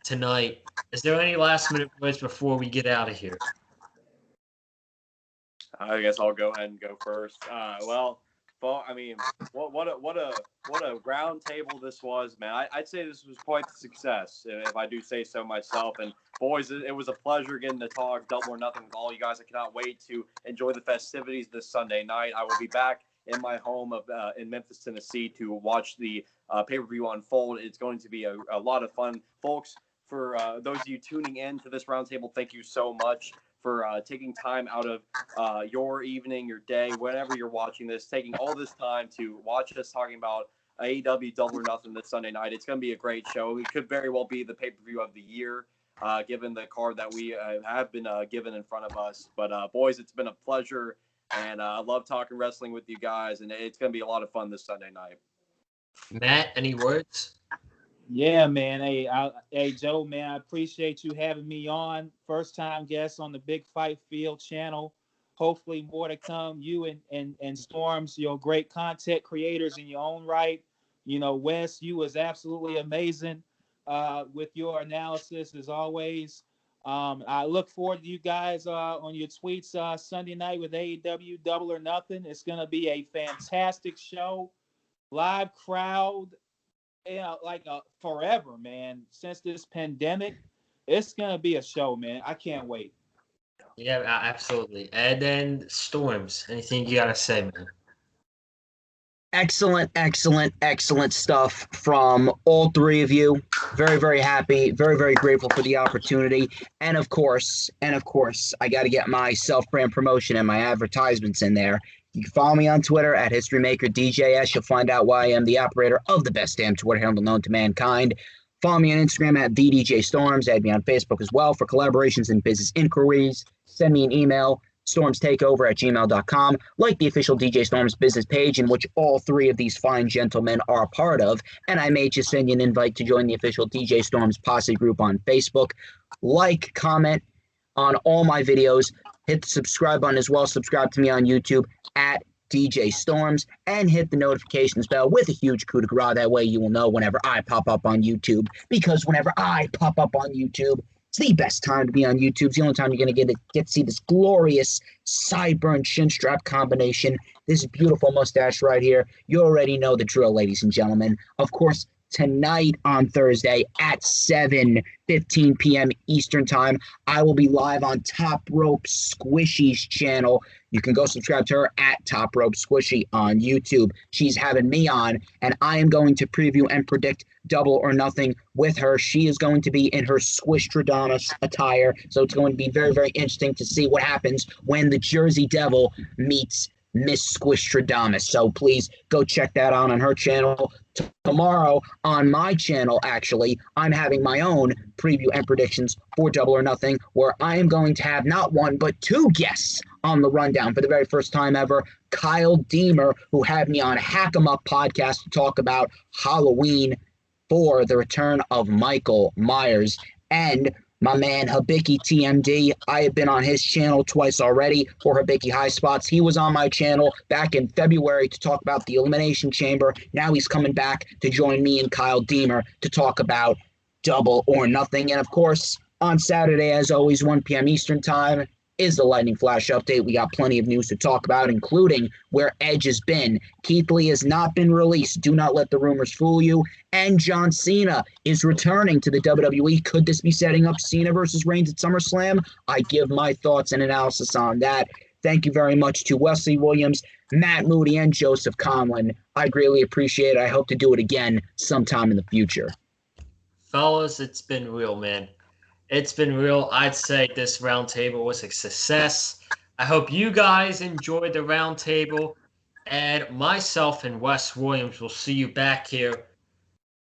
tonight. Is there any last minute words before we get out of here? I guess I'll go ahead and go first. I mean, what a round table this was, man. I'd say this was quite a success, if I do say so myself. And boys, it was a pleasure getting to talk Double or Nothing with all you guys. I cannot wait to enjoy the festivities this Sunday night. I will be back in my home in Memphis, Tennessee, to watch the pay-per-view unfold. It's going to be a lot of fun, folks. For those of you tuning in to this roundtable, thank you so much for taking time out of your evening, your day, whenever you're watching this, taking all this time to watch us talking about AEW Double or Nothing this Sunday night. It's going to be a great show. It could very well be the pay-per-view of the year, given the card that we have been given in front of us. But boys, it's been a pleasure, and I love talking wrestling with you guys, and it's going to be a lot of fun this Sunday night. Matt, any words? Yeah, man. Hey, Joe, man, I appreciate you having me on. First time guest on the Big Fight Field channel. Hopefully more to come. You and Storms, you're great content creators in your own right. You know, Wes, you was absolutely amazing with your analysis as always. I look forward to you guys on your tweets Sunday night with AEW Double or Nothing. It's going to be a fantastic show. Live crowd. Like forever, man. Since this pandemic, it's gonna be a show, man. I can't wait. Yeah, absolutely. And then Storms, anything you gotta say, man? Excellent, excellent, excellent stuff from all three of you. Very, very happy, very, very grateful for the opportunity. And of course, I got to get my self-brand promotion and my advertisements in there. You can follow me on Twitter at HistoryMakerDJS. You'll find out why I am the operator of the best damn Twitter handle known to mankind. Follow me on Instagram at TheDJStorms. Add me on Facebook as well for collaborations and business inquiries. Send me an email, stormstakeover@gmail.com. Like the official DJ Storms business page, in which all three of these fine gentlemen are a part of. And I may just send you an invite to join the official DJ Storms Posse group on Facebook. Like, comment on all my videos. Hit the subscribe button as well. Subscribe to me on YouTube at DJ Storms, and hit the notifications bell with a huge coup de grace. That way you will know whenever I pop up on YouTube, because whenever I pop up on YouTube, it's the best time to be on YouTube. It's the only time you're going to get to see this glorious sideburn chin strap combination, this beautiful mustache right here. You already know the drill, ladies and gentlemen. Of course, tonight on Thursday at 7:15 p.m. Eastern Time, I will be live on Top Rope Squishy's channel. You can go subscribe to her at Top Rope Squishy on YouTube. She's having me on, and I am going to preview and predict Double or Nothing with her. She is going to be in her Squishtradamus attire, so it's going to be very, very interesting to see what happens when the Jersey Devil meets Miss Squishtradamus. So please go check that out on her channel. Tomorrow on my channel, actually, I'm having my own preview and predictions for Double or Nothing, where I am going to have not one but two guests on the rundown for the very first time ever. Kyle Deemer, who had me on Hack 'em Up podcast to talk about Halloween for the return of Michael Myers, and My man Hibiki TMD. I have been on his channel twice already for Hibiki High Spots. He was on my channel back in February to talk about the Elimination Chamber. Now he's coming back to join me and Kyle Deemer to talk about Double or Nothing. And of course, on Saturday, as always, 1 p.m. Eastern Time, is the Lightning Flash update. We got plenty of news to talk about, including where Edge has been. Keith Lee has not been released. Do not let the rumors fool you. And John Cena is returning to the WWE. Could this be setting up Cena versus Reigns at SummerSlam? I give my thoughts and analysis on that. Thank you very much to Wesley Williams, Matt Moody, and Joseph Conlon. I greatly appreciate it. I hope to do it again sometime in the future. Fellas, it's been real, man. It's been real. I'd say this roundtable was a success. I hope you guys enjoyed the roundtable. And myself and Wes Williams will see you back here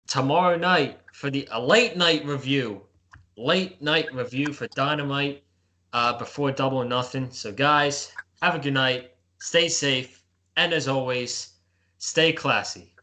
tomorrow night for a late night review. Late night review for Dynamite before Double or Nothing. So, guys, have a good night. Stay safe. And as always, stay classy.